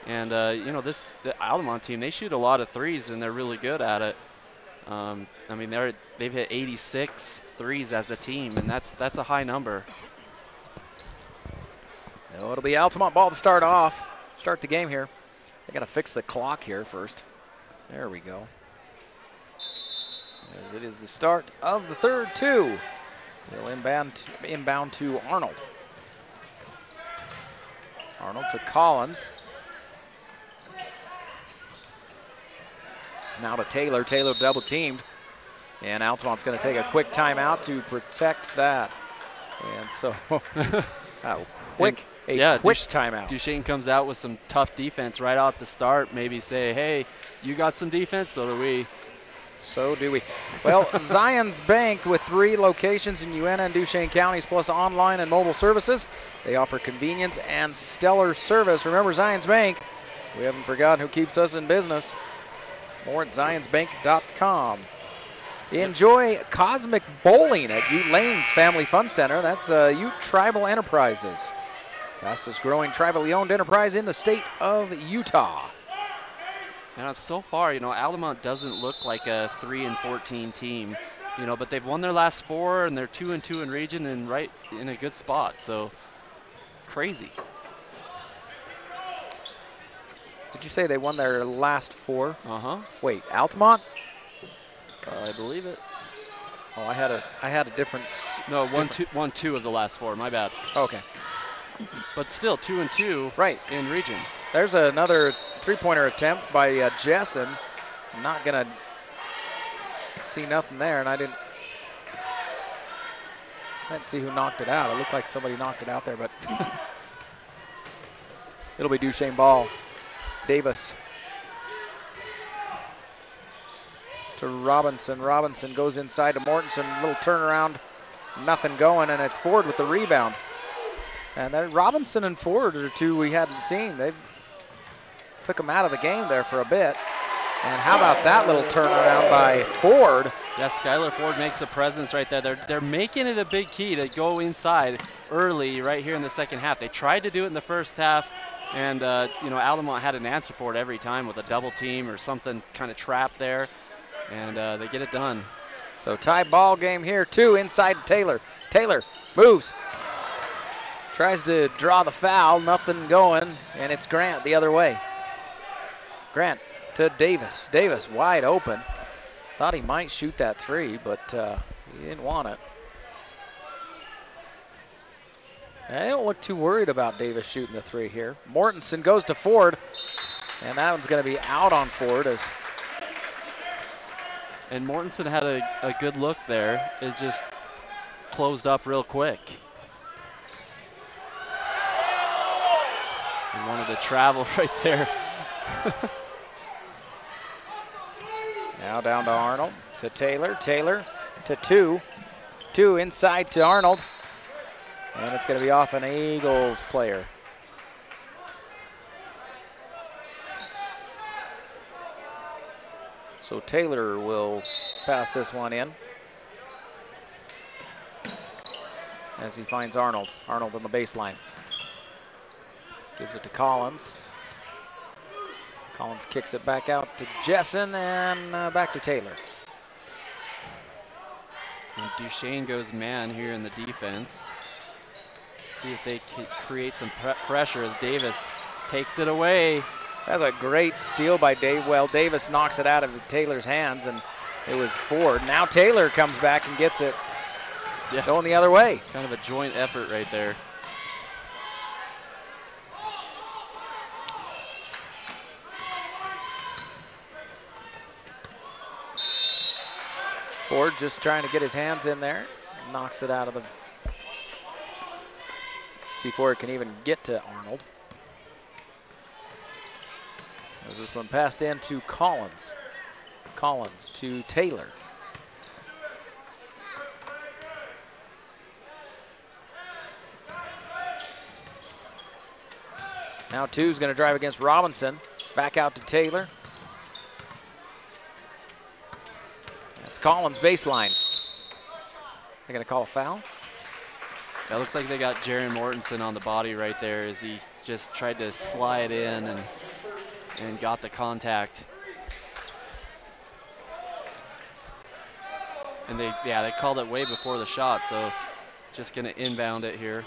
And, you know, the Altamont team, they shoot a lot of threes, and they're really good at it. I mean, they've hit 86 threes as a team, and that's a high number. Well, it'll be Altamont ball to start the game here. They got to fix the clock here first. There we go. As it is the start of the third 2. They'll inbound to Arnold. Arnold to Collins. Now to Taylor. Taylor double teamed. And Altamont's going to take a quick timeout to protect that. And so, quick timeout. Duchesne comes out with some tough defense right off the start. Maybe say, hey, you got some defense, so do we. So do we. Well, Zions Bank with 3 locations in Uena and Duchesne counties, plus online and mobile services. They offer convenience and stellar service. Remember Zions Bank, we haven't forgotten who keeps us in business. More at zionsbank.com. Enjoy Cosmic Bowling at Ute Lanes Family Fun Center. That's Ute Tribal Enterprises. Fastest growing tribally owned enterprise in the state of Utah. And so far, you know, Altamont doesn't look like a 3-14 team. You know, but they've won their last 4, and they're 2-2 in region and right in a good spot. So crazy. Did you say they won their last 4? Uh-huh. Wait, Altamont? I believe it. Oh, I had a different. No, 1-2 of the last 4. My bad. Okay. But still 2-2. Right in region. There's another 3-pointer attempt by Duchesne. Not gonna see nothing there, and I didn't see who knocked it out. It looked like somebody knocked it out there, but it'll be Duchesne ball. Davis to Robinson. Robinson goes inside to Mortensen. Little turnaround, nothing going, and it's Ford with the rebound. And Robinson and Ford are two we hadn't seen. They took them out of the game there for a bit. And how about that little turnaround by Ford? Yeah, Skylar Ford makes a presence right there. They're making it a big key to go inside early right here in the second half. They tried to do it in the first half, and you know, Altamont had an answer for it every time with a double team or something kind of trapped there, and they get it done. So tie ball game here, 2 inside Taylor. Taylor moves, tries to draw the foul, nothing going, and it's Grant the other way. Grant to Davis. Davis wide open. Thought he might shoot that 3, but he didn't want it. I don't look too worried about Davis shooting the 3 here. Mortensen goes to Ford, and that one's going to be out on Ford. And Mortensen had a good look there. It just closed up real quick. He wanted to travel right there. Now down to Arnold, to Taylor. Taylor to 2. 2 inside to Arnold. And it's going to be off an Eagles player. So Taylor will pass this one in as he finds Arnold. Arnold on the baseline. Gives it to Collins. Collins kicks it back out to Jessen and back to Taylor. And Duchesne goes man here in the defense. See if they can create some pressure as Davis takes it away. That's a great steal by Dave. Well, Davis knocks it out of Taylor's hands, and it was Ford. Now Taylor comes back and gets it. Yes. Going the other way. Kind of a joint effort right there. Ford just trying to get his hands in there. Knocks it out of the... before it can even get to Arnold. As this one passed in to Collins. Collins to Taylor. Now 2's going to drive against Robinson. Back out to Taylor. That's Collins baseline. They're going to call a foul. That looks like they got Jaron Mortensen on the body right there as he just tried to slide in and got the contact. And they called it way before the shot, so just gonna inbound it here.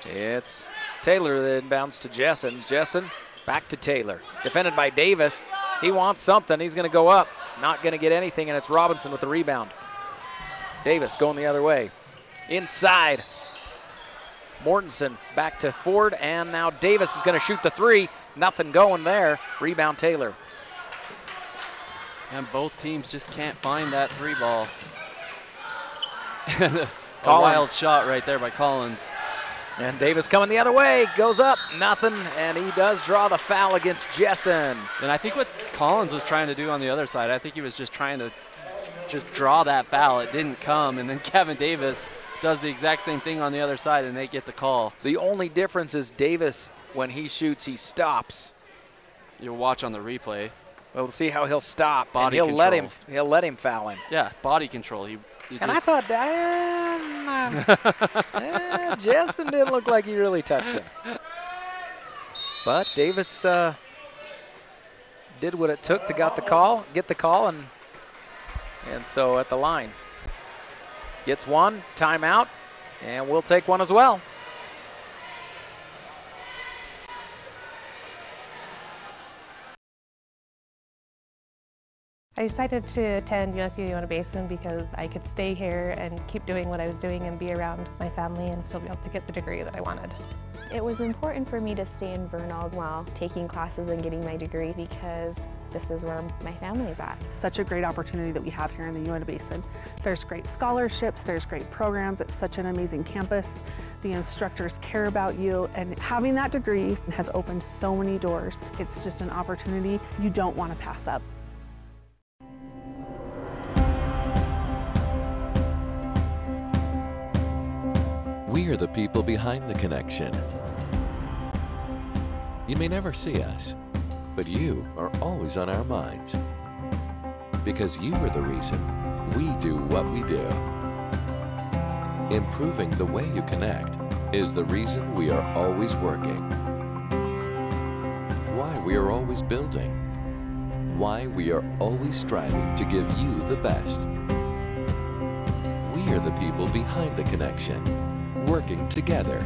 It's Taylor that inbounds to Jessen. Jessen back to Taylor. Defended by Davis. He wants something, he's gonna go up. Not gonna get anything, and it's Robinson with the rebound. Davis going the other way. Inside. Mortensen back to Ford, and now Davis is going to shoot the 3. Nothing going there. Rebound Taylor. And both teams just can't find that 3 ball. A wild shot right there by Collins. And Davis coming the other way, goes up, nothing, and he does draw the foul against Jessen. And I think what Collins was trying to do on the other side, I think he was just trying to draw that foul. It didn't come, and then Kevin Davis does the exact same thing on the other side, and they get the call. The only difference is Davis, when he shoots, he stops. You'll watch on the replay. We'll see how he'll stop. Body and control. He'll let him foul him. Yeah, body control. And I thought, Jessen didn't look like he really touched him. But Davis did what it took to get the call, and so at the line. gets one, timeout, and we'll take one as well. I decided to attend UNSU Uinta Basin because I could stay here and keep doing what I was doing and be around my family and still be able to get the degree that I wanted. It was important for me to stay in Vernal while taking classes and getting my degree because this is where my family's at. It's such a great opportunity that we have here in the Uinta Basin. There's great scholarships, there's great programs, it's such an amazing campus. The instructors care about you, and having that degree has opened so many doors. It's just an opportunity you don't want to pass up. We are the people behind the connection. You may never see us, but you are always on our minds. Because you are the reason we do what we do. Improving the way you connect is the reason we are always working. Why we are always building. Why we are always striving to give you the best. We are the people behind the connection, working together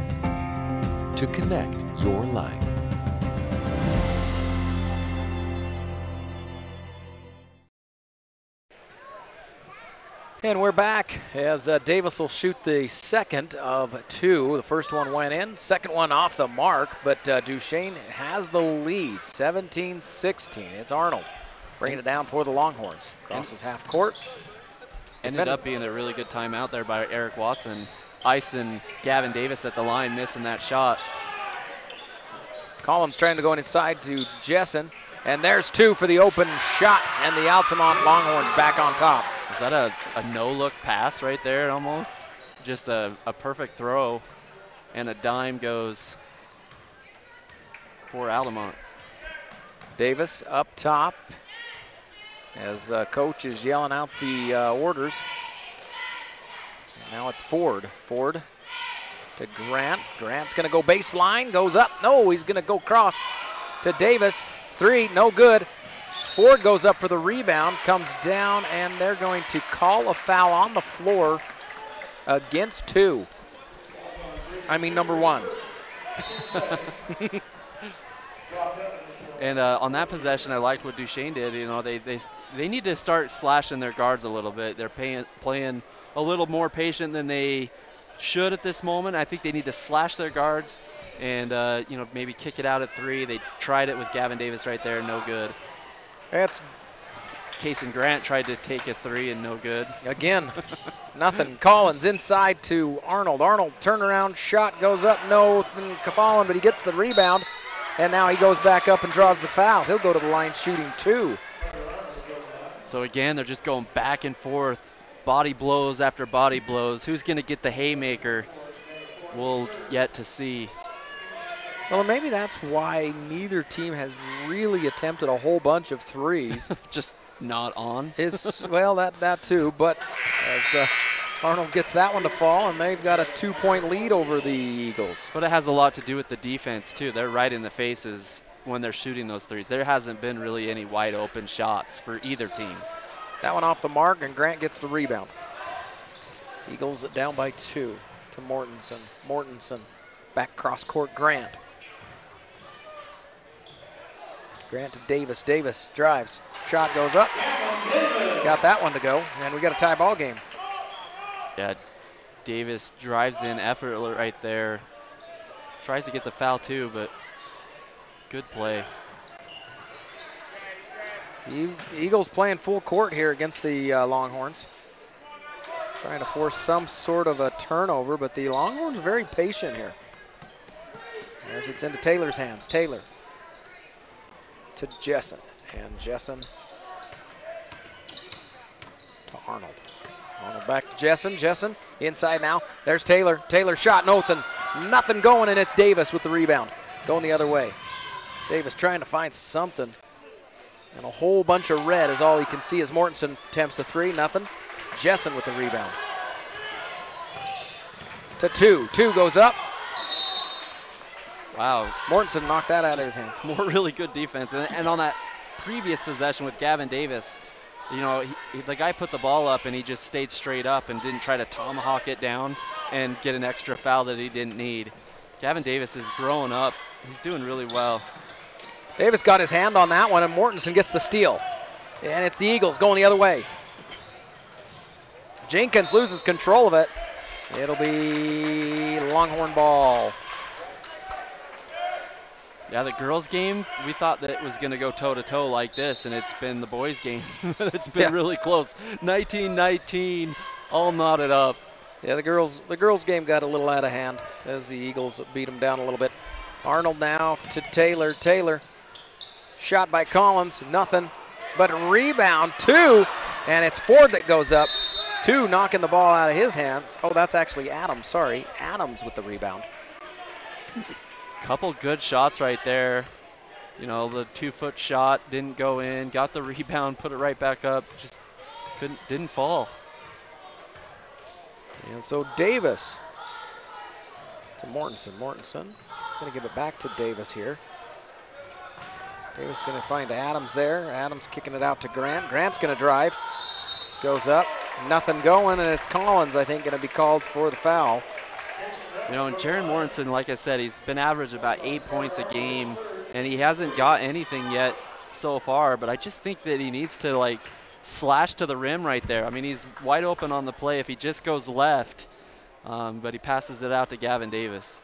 to connect your life. And we're back as Davis will shoot the second of two. The first one went in, second one off the mark, but Duchesne has the lead, 17-16. It's Arnold bringing it down for the Longhorns. Crosses half court. Ended up being a really good timeout there by Eric Watson. Icing Gavin Davis at the line, missing that shot. Collins trying to go inside to Jessen, and there's two for the open shot, and the Altamont Longhorns back on top. Is that a no-look pass right there almost? Just a perfect throw, and a dime goes for Altamont. Davis up top as coach is yelling out the orders. And now it's Ford. Ford to Grant. Grant's going to go baseline, goes up. No, he's going to go cross to Davis. Three, no good. Ford goes up for the rebound, comes down, and they're going to call a foul on the floor against number one. And on that possession, I liked what Duchesne did. You know, they need to start slashing their guards a little bit. They're playing a little more patient than they should at this moment. I think they need to slash their guards and maybe kick it out at three. They tried it with Gavin Davis right there, no good. That's Case and Grant tried to take a three and no good. Again, nothing. Collins inside to Arnold. Arnold turnaround shot goes up, nothing falling, but he gets the rebound, and now he goes back up and draws the foul. He'll go to the line shooting two. So again, they're just going back and forth, body blows after body blows. Who's going to get the haymaker? We'll yet to see. Well, maybe that's why neither team has really attempted a whole bunch of threes. Just not on. Well, that too, but as Arnold gets that one to fall, and they've got a 2-point lead over the Eagles. But it has a lot to do with the defense, too. They're right in the faces when they're shooting those threes. There hasn't been really any wide open shots for either team. That one off the mark, and Grant gets the rebound. Eagles down by 2 to Mortensen. Mortensen back cross court, Grant. Grant to Davis. Davis drives. Shot goes up. Got that one to go, and we got a tie ball game. Yeah, Davis drives in effort right there. Tries to get the foul too, but good play. Eagles playing full court here against the Longhorns. Trying to force some sort of a turnover, but the Longhorns are very patient here. As it's into Taylor's hands. Taylor to Jessen, and Jessen to Arnold. Arnold back to Jessen. Jessen inside now. There's Taylor. Taylor shot, nothing going, and it's Davis with the rebound. Going the other way. Davis trying to find something, and a whole bunch of red is all he can see as Mortensen attempts a three, nothing. Jessen with the rebound. To two. Two goes up. Wow. Mortensen knocked that out of his hands. More really good defense. And on that previous possession with Gavin Davis, You know, the guy put the ball up and he just stayed straight up and didn't try to tomahawk it down and get an extra foul that he didn't need. Gavin Davis is growing up. He's doing really well. Davis got his hand on that one, and Mortensen gets the steal. And it's the Eagles going the other way. Jenkins loses control of it. It'll be Longhorn ball. Yeah, the girls' game, we thought that it was going to go toe-to-toe like this, and it's been the boys' game. It's been really close. 19-19, all knotted up. Yeah, the girls' game got a little out of hand as the Eagles beat them down a little bit. Arnold now to Taylor. Taylor, shot by Collins, nothing. But rebound, 2, and it's Ford that goes up. 2 knocking the ball out of his hands. Oh, that's actually Adams, sorry. Adams with the rebound. Couple good shots right there. You know, the 2-foot shot didn't go in, got the rebound, put it right back up, just didn't fall. And so Davis to Mortensen. Mortensen gonna give it back to Davis here. Davis gonna find Adams there. Adams kicking it out to Grant. Grant's gonna drive, goes up, nothing going, and it's Collins, I think, gonna be called for the foul. You know, and Jaron Mortensen, like I said, he's been average about 8 points a game, and he hasn't got anything yet so far, but I just think that he needs to, like, slash to the rim right there. I mean, he's wide open on the play if he just goes left, but he passes it out to Gavin Davis.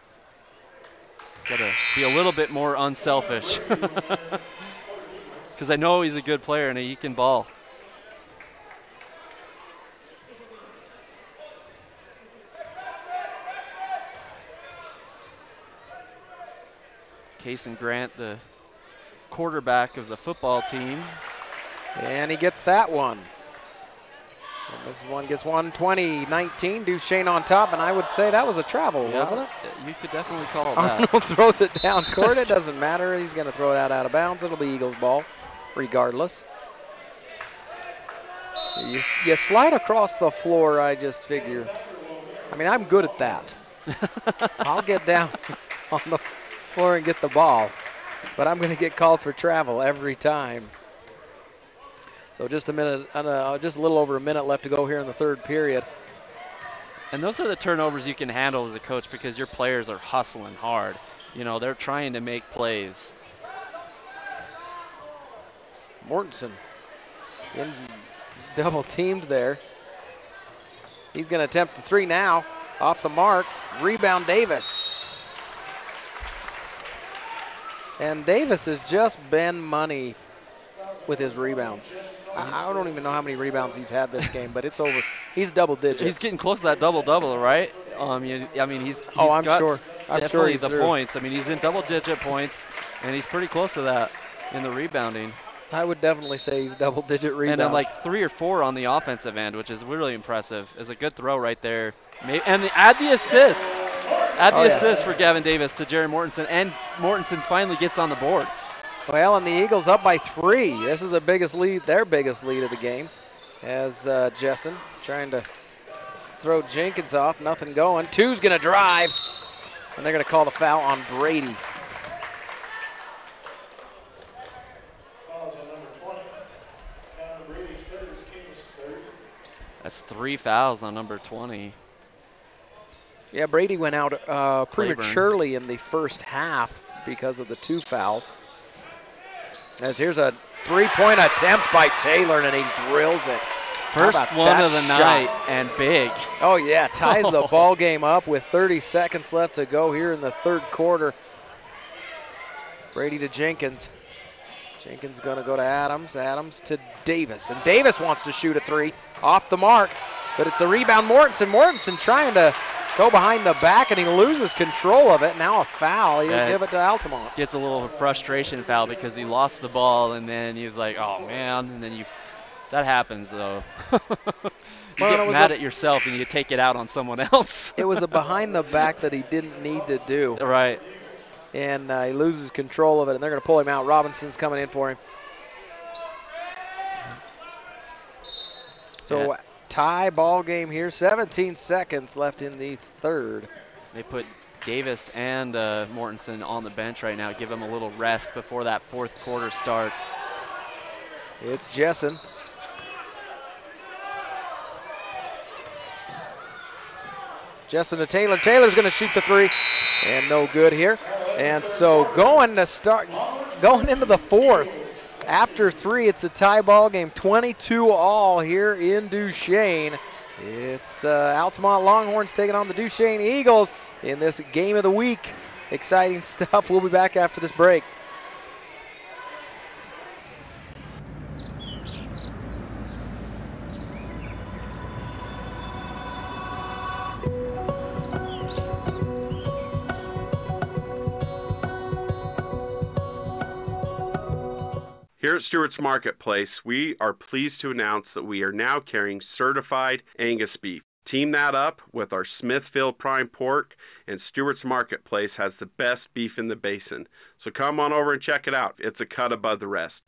Got to be a little bit more unselfish because I know he's a good player and he can ball. Cason Grant, the quarterback of the football team. And he gets that one. And this one gets 120-19. Duchesne on top, and I would say that was a travel, wasn't it? You could definitely call it Arnold that. throws it down court. It doesn't matter. He's going to throw that out of bounds. It'll be Eagles ball, regardless. You slide across the floor, I just figure. I mean, I'm good at that. I'll get down on the floor and get the ball, but I'm going to get called for travel every time. So just a minute, just a little over a minute left to go here in the third period. And those are the turnovers you can handle as a coach because your players are hustling hard. You know, they're trying to make plays. Mortensen in double teamed there. He's going to attempt the 3 now. Off the mark. Rebound Davis. And Davis has just been money with his rebounds. I don't even know how many rebounds he's had this game, but it's over. He's double digits. He's getting close to that double-double, right? I mean, he's I'm got sure. I'm sure he's the through. points. I mean, he's in double-digit points, and he's pretty close to that in the rebounding. I would definitely say he's double-digit rebounds. And then like 3 or 4 on the offensive end, which is really impressive. It's a good throw right there. And add the assist. Add the assist for Gavin Davis to Jaron Mortensen, and Mortensen finally gets on the board. Well, and the Eagles up by 3. This is the biggest lead, their biggest lead of the game, as Jessen trying to throw Jenkins off, nothing going. 2's going to drive, and they're going to call the foul on Brady. That's 3 fouls on number 20. Yeah, Brady went out prematurely in the first half because of the 2 fouls. As here's a 3-point attempt by Taylor, and he drills it. First one of the night and big. Oh, yeah, ties the ball game up with 30 seconds left to go here in the third quarter. Brady to Jenkins. Jenkins going to go to Adams. Adams to Davis. And Davis wants to shoot a 3 off the mark, but it's a rebound. Mortensen trying to go behind the back, and he loses control of it. Now a foul. He'll give it to Altamont. Gets a little frustration foul because he lost the ball, and then he was like, oh, man. And then that happens, though. You get mad at yourself, and you take it out on someone else. It was a behind the back that he didn't need to do. Right. And he loses control of it, and they're going to pull him out. Robinson's coming in for him. So tie ball game here, 17 seconds left in the third. They put Davis and Mortensen on the bench right now, give them a little rest before that fourth quarter starts. It's Jessen. Jessen to Taylor. Taylor's going to shoot the three, and no good here. And so going into the fourth, after three, it's a tie ball game, 22-all here in Duchesne. It's Altamont Longhorns taking on the Duchesne Eagles in this game of the week. Exciting stuff. We'll be back after this break. Here at Stewart's Marketplace, we are pleased to announce that we are now carrying certified Angus beef. Team that up with our Smithfield prime pork, and Stewart's Marketplace has the best beef in the basin. So come on over and check it out. It's a cut above the rest.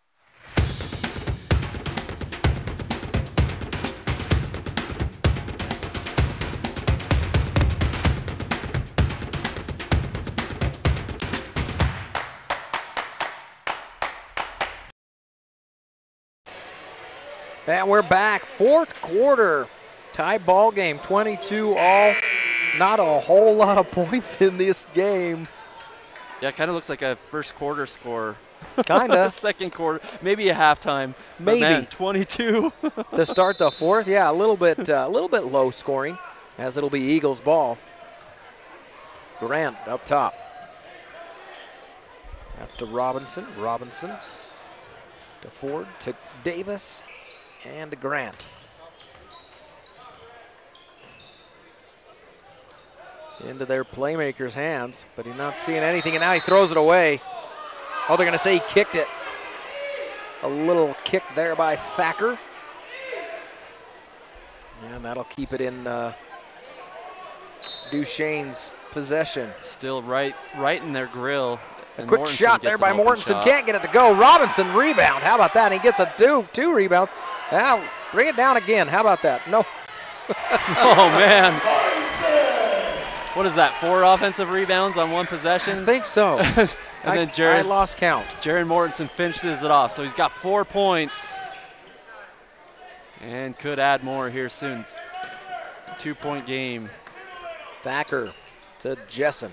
And we're back, fourth quarter, tie ball game, 22-all. Not a whole lot of points in this game. Yeah, it kind of looks like a first quarter score. Kinda. Second quarter, maybe a halftime. Maybe. But man, 22 to start the fourth. Yeah, a little bit low scoring, as it'll be Eagles ball. Grant up top. That's to Robinson. Robinson to Ford to Davis. And to Grant. Into their playmaker's hands, but he's not seeing anything, and now he throws it away. Oh, they're going to say he kicked it. A little kick there by Thacker. And that'll keep it in Duchesne's possession. Still right in their grill. A quick shot there by Mortensen. Can't get it to go. Robinson rebound. How about that? He gets a two rebounds. Now bring it down again. How about that? No. Oh, man. What is that, 4 offensive rebounds on one possession? I think so. And then I lost count. Jaron Mortensen finishes it off. So he's got 4 points. And could add more here soon. 2-point game. Thacker to Jessen.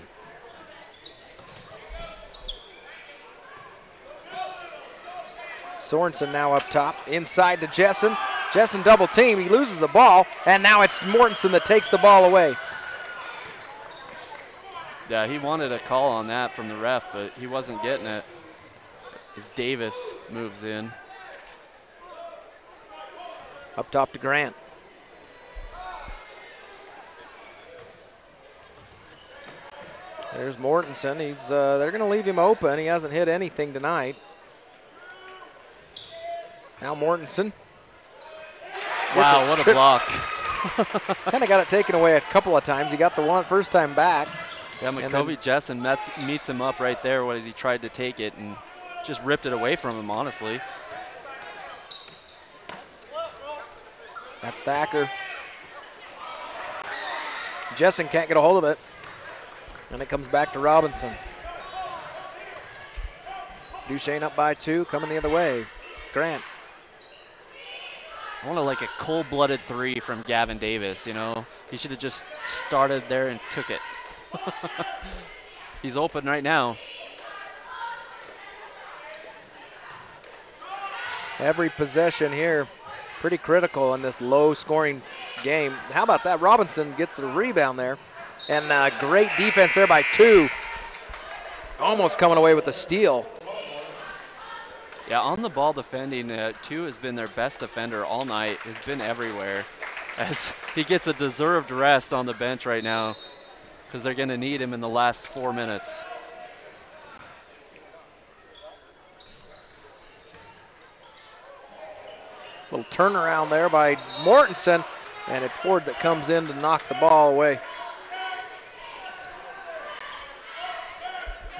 Sorensen now up top, inside to Jessen. Jessen double team, he loses the ball, and now it's Mortensen that takes the ball away. Yeah, he wanted a call on that from the ref, but he wasn't getting it as Davis moves in. Up top to Grant. There's Mortensen. They're going to leave him open. He hasn't hit anything tonight. Now Mortensen. Wow, what a block. Kind of got it taken away a couple of times. He got the first time back. Yeah, McCovey Jessen meets him up right there as he tried to take it and just ripped it away from him, honestly. That's Thacker. Jessen can't get a hold of it. And it comes back to Robinson. Duchesne up by 2, coming the other way. Grant. I want a cold-blooded 3 from Gavin Davis, you know. He should have just started there and took it. He's open right now. Every possession here, pretty critical in this low-scoring game. How about that? Robinson gets the rebound there. And great defense there by 2. Almost coming away with the steal. Yeah, on the ball defending, 2 has been their best defender all night. Has been everywhere. As he gets a deserved rest on the bench right now because they're going to need him in the last 4 minutes. Little turnaround there by Mortensen, and it's Ford that comes in to knock the ball away.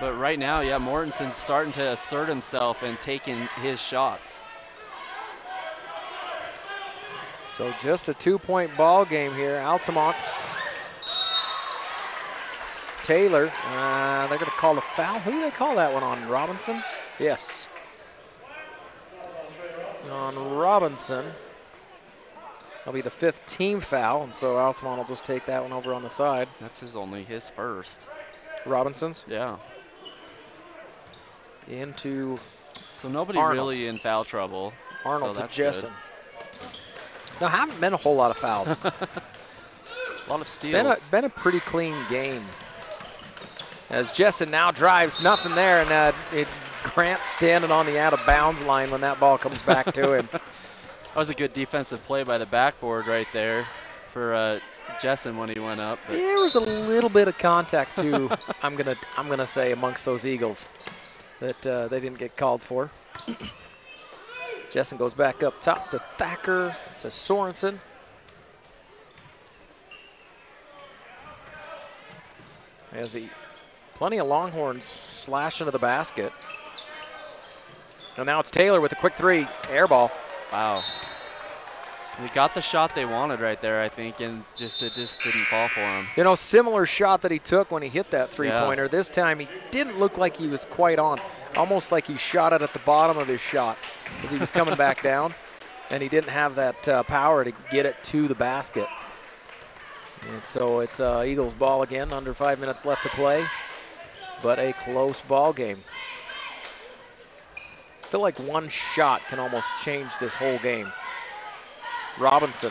But right now, yeah, Mortensen's starting to assert himself and taking his shots. So just a 2-point ball game here. Altamont. Taylor, they're going to call the foul. Who do they call that one on? Robinson? Yes. On Robinson. That'll be the 5th team foul, and so Altamont will just take that one over on the side. That's only his first. Robinson's? Yeah. Into So nobody Arnold. really in foul trouble. Arnold so to that's Jessen. good. Now, haven't been a whole lot of fouls. A lot of steals. Been a pretty clean game. As Jessen now drives, nothing there, and Grant standing on the out-of-bounds line when that ball comes back to him. That was a good defensive play by the backboard right there for Jessen when he went up. But There was a little bit of contact too. I'm gonna say amongst those Eagles that they didn't get called for. Jessen goes back up top to Thacker, to Sorensen. As plenty of Longhorns slash into the basket. And now it's Taylor with a quick 3, air ball. wow. They got the shot they wanted right there, I think, and it just didn't fall for him. You know, similar shot that he took when he hit that three-pointer. Yeah. This time he didn't look like he was quite on. Almost like he shot it at the bottom of his shot as he was coming back down, and he didn't have that power to get it to the basket. And so it's Eagles ball again, under 5 minutes left to play, but a close ball game. I feel like one shot can almost change this whole game. Robinson.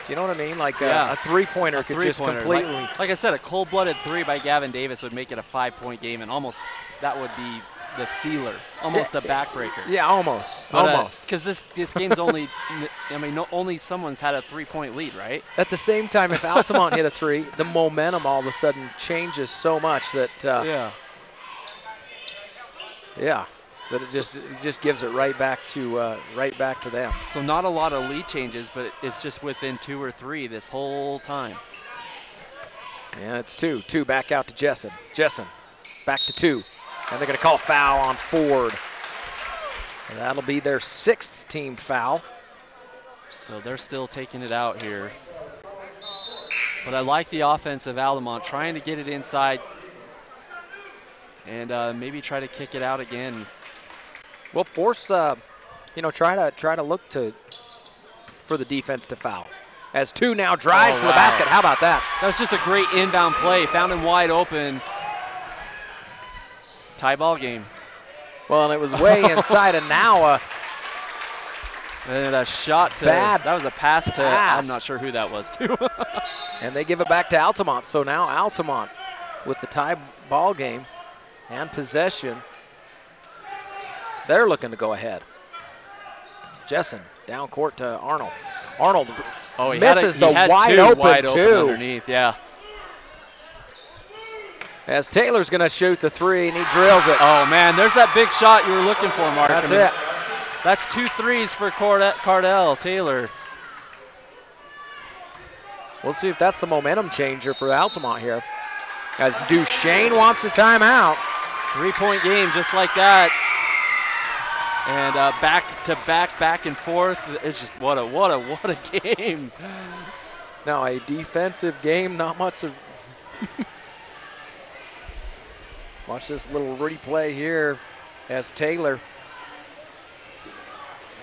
Do you know what I mean? Like a three-pointer could just completely. Like I said, a cold-blooded 3 by Gavin Davis would make it a 5-point game, and almost that would be the sealer, almost a backbreaker. Yeah, almost. Because this game's only, only someone's had a 3-point lead, right? At the same time, if Altamont hit a 3, the momentum all of a sudden changes so much that. Yeah. That it just gives it right back to them. So not a lot of lead changes, but it's just within 2 or 3 this whole time. And it's 2. 2 back out to Jessen. Jessen back to 2. And they're going to call a foul on Ford. And that'll be their 6th team foul. So they're still taking it out here. But I like the offense of Altamont, trying to get it inside and maybe try to kick it out again. Well, force, try to look for the defense to foul. As 2 now drives to the basket. How about that? That was just a great inbound play. Found him wide open. Tie ball game. Well, and it was way inside, and now and a shot to. That was a pass to. I'm not sure who that was to. And they give it back to Altamont. So now Altamont with the tie ball game and possession. They're looking to go ahead. Jessen down court to Arnold. Arnold misses the wide open 2 underneath. Yeah. As Taylor's going to shoot the 3, and he drills it. Oh, man, there's that big shot you were looking for, Mark. That's it. That's 2 threes for Cardell Taylor. We'll see if that's the momentum changer for Altamont here. As Duchesne wants a timeout. 3-point game just like that. And back to back and forth. It's just what a game. Now a defensive game, not much of. Watch this little replay here as Taylor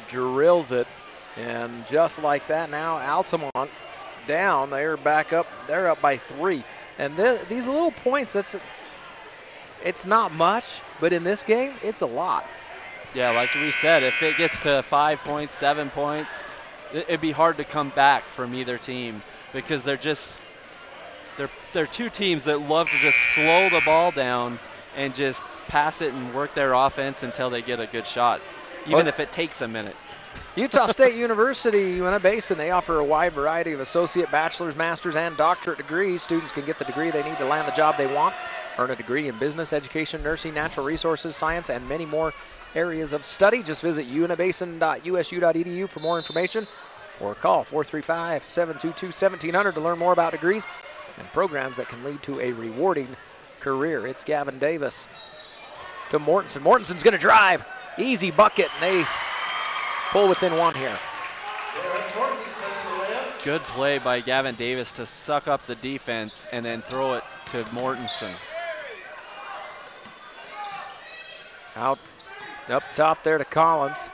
drills it, and just like that, now Altamont down. They're back up. They're up by 3, and these little points. It's not much, but in this game, it's a lot. Yeah, like we said, if it gets to 5 points, 7 points, it'd be hard to come back from either team because they're 2 teams that love to just slow the ball down and just pass it and work their offense until they get a good shot, even if it takes a minute. Utah State University, Uinta Basin, they offer a wide variety of associate, bachelor's, master's, and doctorate degrees. Students can get the degree they need to land the job they want, earn a degree in business, education, nursing, natural resources, science, and many more areas of study. Just visit uintabasin.usu.edu for more information or call 435-722-1700 to learn more about degrees and programs that can lead to a rewarding career. It's Gavin Davis to Mortensen. Mortensen's going to drive. Easy bucket, and they pull within 1 here. Good play by Gavin Davis to suck up the defense and then throw it to Mortensen. Out up top there to Collins.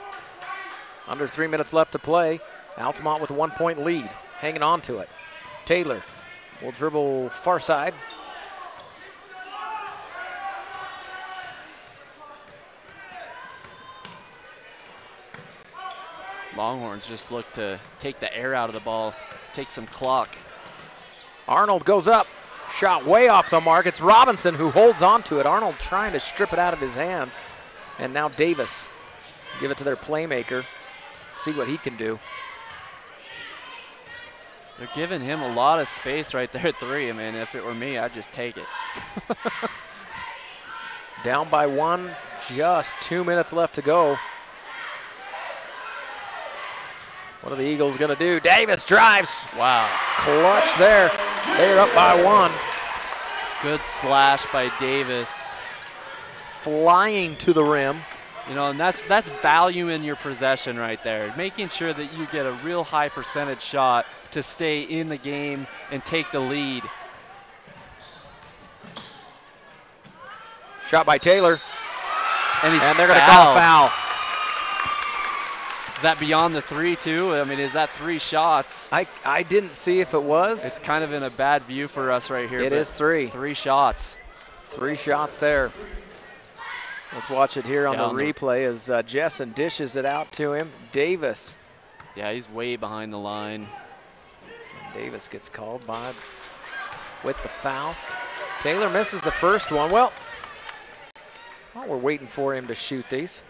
Under 3 minutes left to play. Altamont with a 1-point lead, hanging on to it. Taylor will dribble far side. Longhorns just look to take the air out of the ball, take some clock. Arnold goes up, shot way off the mark. It's Robinson who holds on to it. Arnold trying to strip it out of his hands. And now Davis, give it to their playmaker, see what he can do. They're giving him a lot of space right there at 3. I mean, if it were me, I'd just take it. Down by 1, just 2 minutes left to go. What are the Eagles gonna do? Davis drives. Wow. Clutch there. They're up by 1. Good slash by Davis. Flying to the rim. You know, and that's value in your possession right there. Making sure that you get a real high percentage shot to stay in the game and take the lead. Shot by Taylor. And they're gonna call a foul. Is that beyond the 3 too? I mean, is that 3 shots? I didn't see if it was. It's kind of in a bad view for us right here. It is 3. 3 shots. 3 shots there. Let's watch it here on the replay as Jessen dishes it out to him. Davis. Yeah, he's way behind the line. Davis gets called by with the foul. Taylor misses the first one. Well, we're waiting for him to shoot these.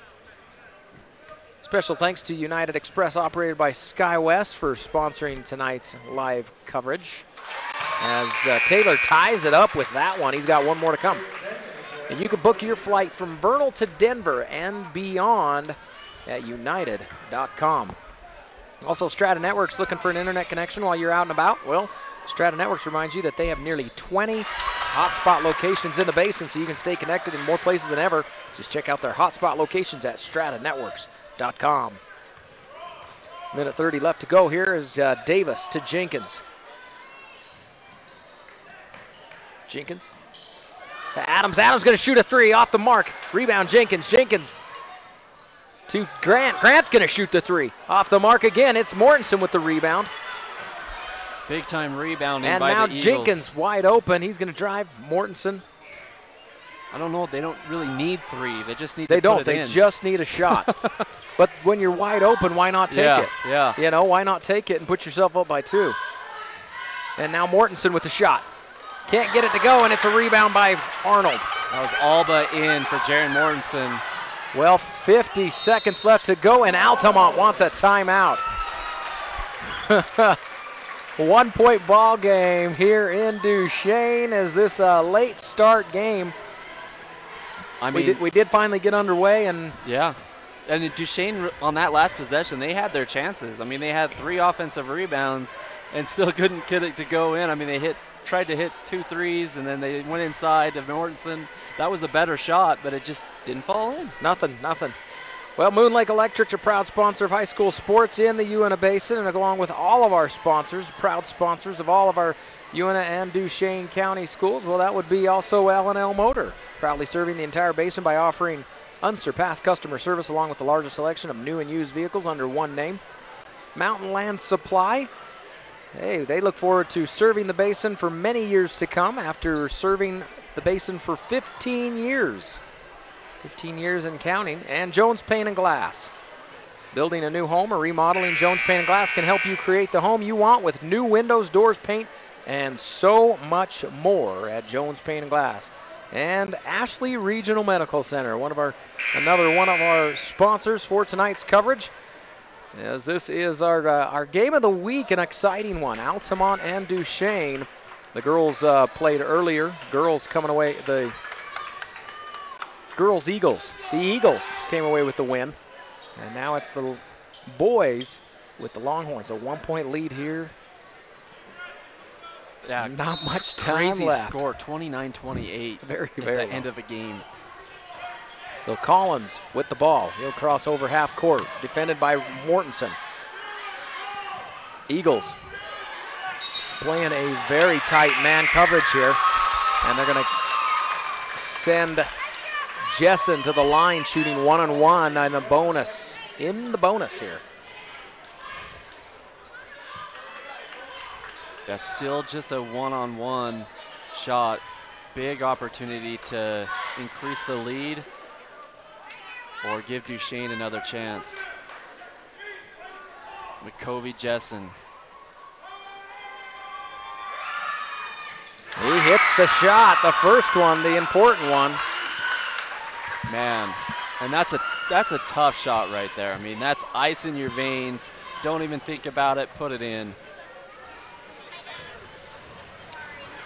Special thanks to United Express, operated by SkyWest, for sponsoring tonight's live coverage. As Taylor ties it up with that one, he's got one more to come. And you can book your flight from Vernal to Denver and beyond at united.com. Also, Strata Networks, looking for an internet connection while you're out and about? Well, Strata Networks reminds you that they have nearly 20 hotspot locations in the basin, so you can stay connected in more places than ever. Just check out their hotspot locations at stratanetworks.com. Minute 30 left to go here is Davis to Jenkins. Jenkins. Adams going to shoot a 3 off the mark. Rebound Jenkins. Jenkins to Grant. Grant's going to shoot the 3 off the mark again. It's Mortensen with the rebound. Big time rebounding and by now the Eagles. Jenkins wide open. He's going to drive Mortensen. I don't know. They don't really need 3. They just need to put don't. it They in. just need a shot. But when you're wide open, why not take it? Yeah. You know, why not take it and put yourself up by 2? And now Mortensen with the shot. Can't get it to go, and it's a rebound by Arnold. That was all but in for Jaron Mortensen. Well, 50 seconds left to go, and Altamont wants a timeout. 1-point ball game here in Duchesne. Is this a late start game? I mean, we did finally get underway, and yeah. And Duchesne, on that last possession, they had their chances. I mean, they had 3 offensive rebounds and still couldn't get it to go in. I mean, they tried to hit 2 threes, and then they went inside to Mortensen. That was a better shot, but it just didn't fall in. Nothing. Well, Moon Lake Electric's a proud sponsor of high school sports in the Uinta Basin, and along with all of our sponsors, proud sponsors of all of our Uinta and Duchesne County schools, well, that would be also L&L Motor, proudly serving the entire basin by offering unsurpassed customer service along with the largest selection of new and used vehicles under one name. Mountain Land Supply. Hey, they look forward to serving the basin for many years to come after serving the basin for 15 years. 15 years and counting. And Jones Paint and Glass. Building a new home or remodeling, Jones Paint and Glass can help you create the home you want with new windows, doors, paint, and so much more at Jones Paint and Glass. And Ashley Regional Medical Center, another one of our sponsors for tonight's coverage. As this is our game of the week, an exciting one. Altamont and Duchesne. The girls played earlier. Girls coming away, the girls Eagles. The Eagles came away with the win. And now it's the boys with the Longhorns. A 1-point lead here. Yeah, not much time crazy left. Score, 29-28. Very at the end of a game. So Collins with the ball. He'll cross over half court, defended by Mortensen. Eagles playing a very tight man coverage here. And they're going to send Jessen to the line, shooting 1-on-1 in the bonus here. Yeah, still just a one-on-one shot. Big opportunity to increase the lead or give Duchesne another chance. Duchesne. He hits the shot, the first one, the important one. Man, and that's a tough shot right there. I mean, that's ice in your veins. Don't even think about it, put it in.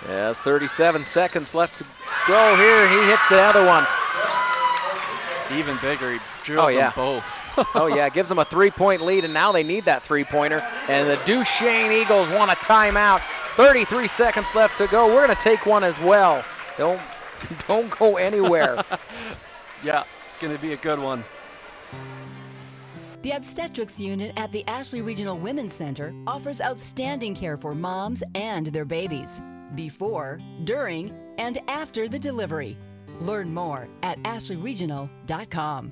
Yeah, it's 37 seconds left to go here. He hits the other one. Even bigger, he drills them both. Oh yeah, gives them a 3-point lead, and now they need that three-pointer. And the Duchesne Eagles want a timeout. 33 seconds left to go. We're gonna take one as well. Don't go anywhere. Yeah, it's gonna be a good one. The obstetrics unit at the Ashley Regional Women's Center offers outstanding care for moms and their babies, before, during, and after the delivery. Learn more at ashleyregional.com.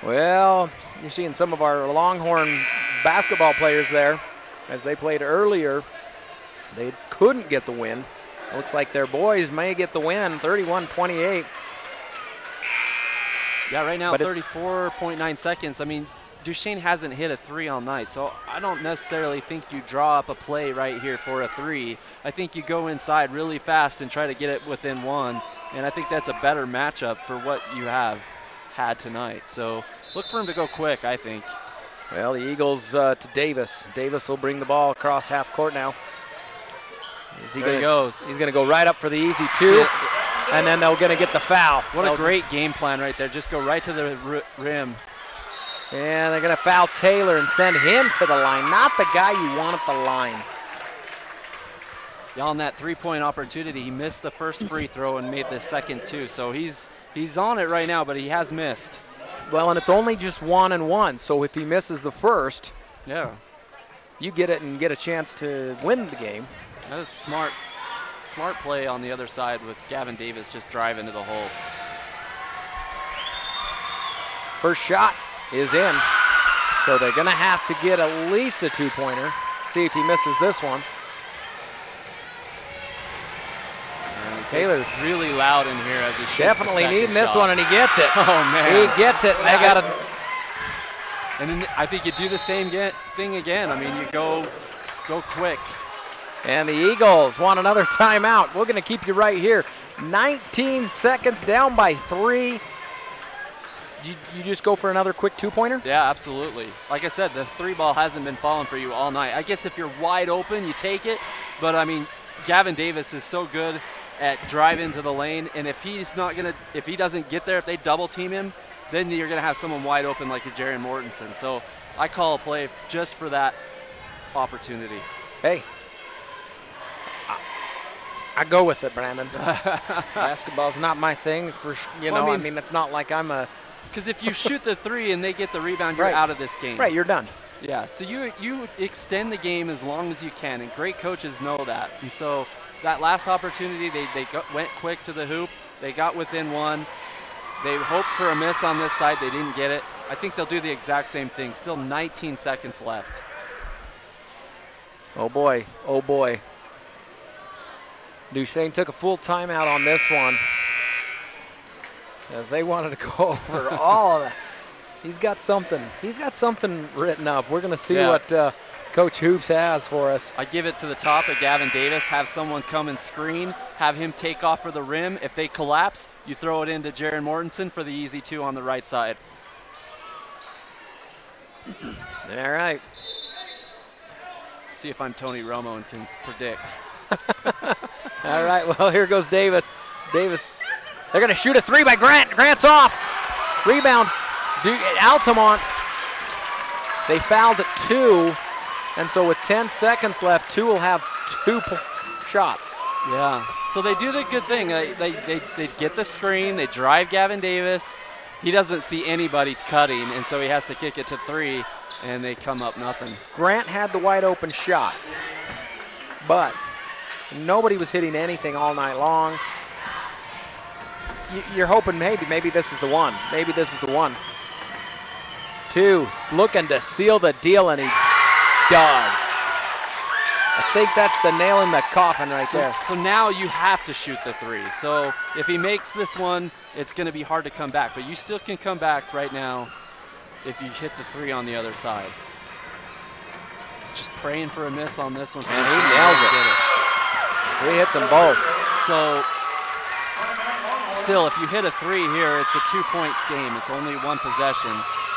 Well, you're seeing some of our Longhorn basketball players there. As they played earlier, they couldn't get the win. Looks like their boys may get the win, 31-28. Yeah, right now, 34.9 seconds. I mean, Duchesne hasn't hit a three all night, so I don't necessarily think you draw up a play right here for a three. I think you go inside really fast and try to get it within one, and I think that's a better matchup for what you have had tonight. So look for him to go quick, I think. Well, the Eagles to Davis. Davis will bring the ball across half court now. There he goes. He's going to go right up for the easy two, and then they're going to get the foul. What a great game plan right there. Just go right to the rim. And they're going to foul Taylor and send him to the line, not the guy you want at the line. Yeah, on that three-point opportunity, he missed the first free throw and made the second two. So he's on it right now, but he has missed. Well, and it's only just 1-1, so if he misses the first, you get it and get a chance to win the game. That is smart play on the other side with Gavin Davis just driving to the hole. First shot is in, so they're going to have to get at least a two-pointer. See if he misses this one. Taylor's really loud in here as he shoots definitely needing this shot. one, and he gets it. Oh man, he gets it. And they got to. And then I think you do the same thing again. I mean, you go quick. And the Eagles want another timeout. We're going to keep you right here. 19 seconds, down by 3. You just go for another quick two-pointer? Yeah, absolutely. Like I said, the three ball hasn't been falling for you all night. I guess if you're wide open, you take it. But I mean, Gavin Davis is so good at driving to the lane, and if he doesn't get there, if they double team him, then you're gonna have someone wide open like a Jaron Mortensen. So I call a play just for that opportunity. Hey, I go with it, Brandon. Basketball's not my thing, I mean, it's not like I'm a. Because if you shoot the three and they get the rebound, you're out of this game. Right, you're done. Yeah, so you extend the game as long as you can, and great coaches know that. And so that last opportunity, they went quick to the hoop. They got within one. They hoped for a miss on this side. They didn't get it. I think they'll do the exact same thing. Still 19 seconds left. Oh, boy. Oh, boy. Duchesne took a full timeout on this one, as they wanted to go over all of that. He's got something written up. We're going to see what Coach Hoops has for us. I give it to the top of Gavin Davis, have someone come and screen, have him take off for the rim. If they collapse, you throw it into Jaron Mortensen for the easy two on the right side. All right. See if I'm Tony Romo and can predict. All right, well, here goes Davis. Davis, they're going to shoot a three by Grant. Grant's off. Rebound, Altamont. They fouled at 2, and so with 10 seconds left, 2 will have 2 shots. Yeah, so they do the good thing. They get the screen, they drive Gavin Davis. He doesn't see anybody cutting, and so he has to kick it to 3, and they come up nothing. Grant had the wide open shot, but nobody was hitting anything all night long. You're hoping maybe this is the one. Maybe this is the one. 2, looking to seal the deal, and he does. I think that's the nail in the coffin right there. So now you have to shoot the 3. So if he makes this one, it's going to be hard to come back. But you still can come back right now if you hit the 3 on the other side. Just praying for a miss on this one. And he nails it. He hits them both. So still, if you hit a 3 here, it's a 2-point game. It's only 1 possession,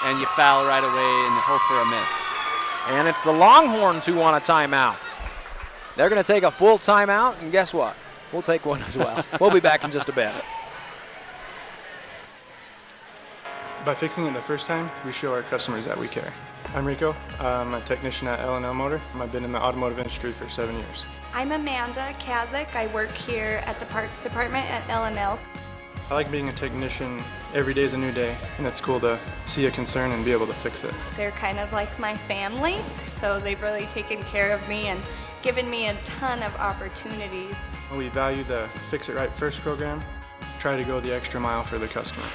and you foul right away and hope for a miss. And it's the Longhorns who want a timeout. They're going to take a full timeout, and guess what? We'll take one as well. We'll be back in just a bit. By fixing it the first time, we show our customers that we care. I'm Rico. I'm a technician at L&L Motor. I've been in the automotive industry for 7 years. I'm Amanda Kazik. I work here at the parts department at L&L. I like being a technician. Every day is a new day, and it's cool to see a concern and be able to fix it. They're kind of like my family, so they've really taken care of me and given me a ton of opportunities. We value the Fix It Right First program. Try to go the extra mile for the customer.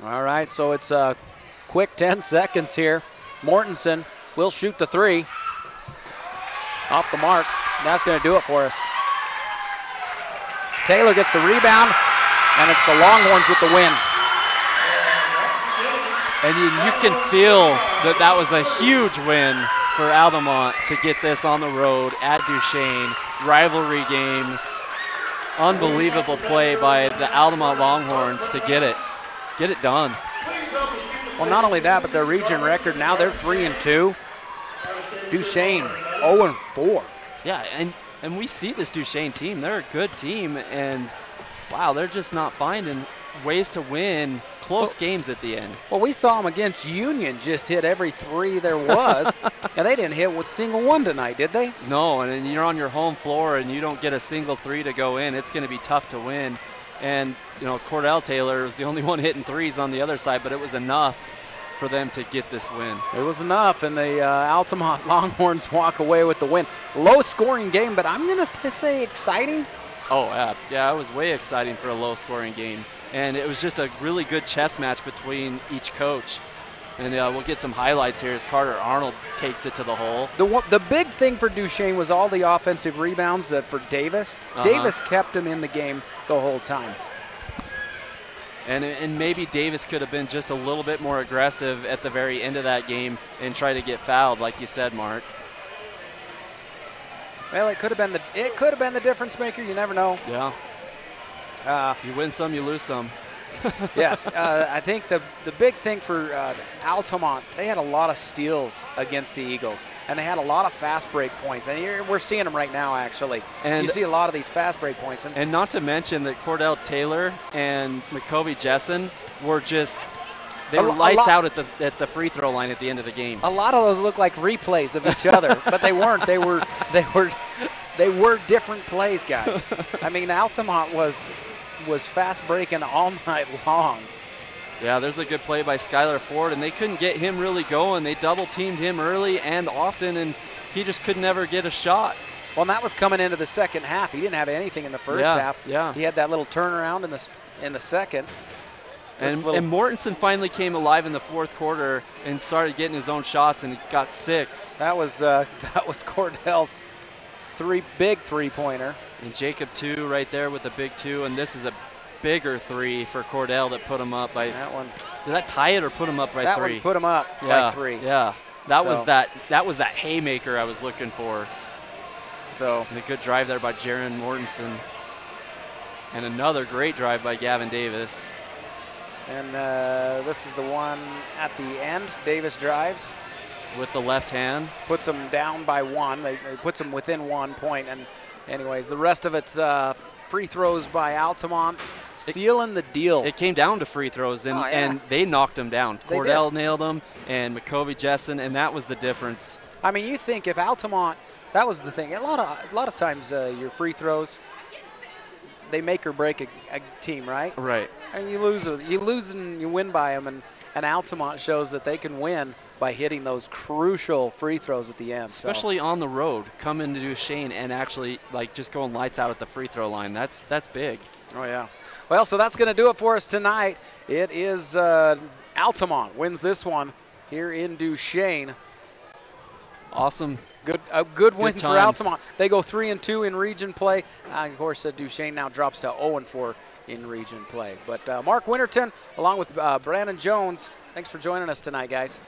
All right, so it's a quick 10 seconds here. Mortensen will shoot the 3. Off the mark. That's going to do it for us. Taylor gets the rebound, and it's the Longhorns with the win. And you can feel that that was a huge win for Altamont to get this on the road at Duchesne. Rivalry game. Unbelievable play by the Altamont Longhorns to get it done. Well, not only that, but their region record now, they're 3-2. Duchesne 0-4. Yeah, and we see this Duchesne team. They're a good team, and wow, they're just not finding ways to win close games at the end. Well, we saw them against Union just hit every 3 there was, and they didn't hit with single one tonight, did they? No, and then you're on your home floor and you don't get a single 3 to go in. It's going to be tough to win. And, you know, Cordell Taylor was the only one hitting 3s on the other side, but it was enough for them to get this win. It was enough, and the Altamont Longhorns walk away with the win. Low-scoring game, but I'm going to say exciting. Oh, yeah, it was way exciting for a low-scoring game. And it was just a really good chess match between each coach. And we'll get some highlights here as Carter Arnold takes it to the hole. The big thing for Duchesne was all the offensive rebounds for Davis. Davis kept him in the game the whole time. And maybe Davis could have been just a little bit more aggressive at the very end of that game and try to get fouled, like you said, Mark. Well, it could have been the difference maker. You never know. Yeah. You win some, you lose some. Yeah, I think the big thing for Altamont, they had a lot of steals against the Eagles, and they had a lot of fast break points, and we're seeing them right now, actually. And you see a lot of these fast break points. And not to mention that Cordell Taylor and McCovey Jessen were just, they were lights out at the free throw line at the end of the game. A lot of those look like replays of each other, but they weren't. They were different plays, guys. I mean, Altamont was fast breaking all night long. Yeah, there's a good play by Skylar Ford, and they couldn't get him really going. They double teamed him early and often, and he just could never get a shot. Well, and that was coming into the second half. He didn't have anything in the first half. Yeah. He had that little turnaround in the second. And Mortensen finally came alive in the fourth quarter and started getting his own shots, and he got 6. That was Cordell's big three-pointer. And Jacob 2 right there with the big 2, and this is a bigger 3 for Cordell that put him up by that one. Did that tie it or put him up by 3? That one put him up by 3. Yeah, that was that haymaker I was looking for. So and a good drive there by Jaron Mortensen, and another great drive by Gavin Davis. And this is the one at the end. Davis drives. With the left hand. Puts them down by 1. They puts them within 1 point. And anyways, the rest of it's free throws by Altamont, sealing the deal. It came down to free throws, and, and they knocked them down. They Cordell did. nailed them, and McCovey Jessen, and that was the difference. I mean, you think if Altamont, that was the thing. A lot of times your free throws, they make or break a team, right? Right. And you lose and you win by them, and Altamont shows that they can win by hitting those crucial free throws at the end. Especially on the road, come into Duchesne and actually like just going lights out at the free throw line. That's big. Oh yeah. Well, so that's going to do it for us tonight. It is Altamont wins this one here in Duchesne. Awesome. A good win for times. Altamont. They go 3-2 in region play. Of course, Duchesne now drops to 0-4 in region play. But Mark Winterton, along with Brandon Jones, thanks for joining us tonight, guys.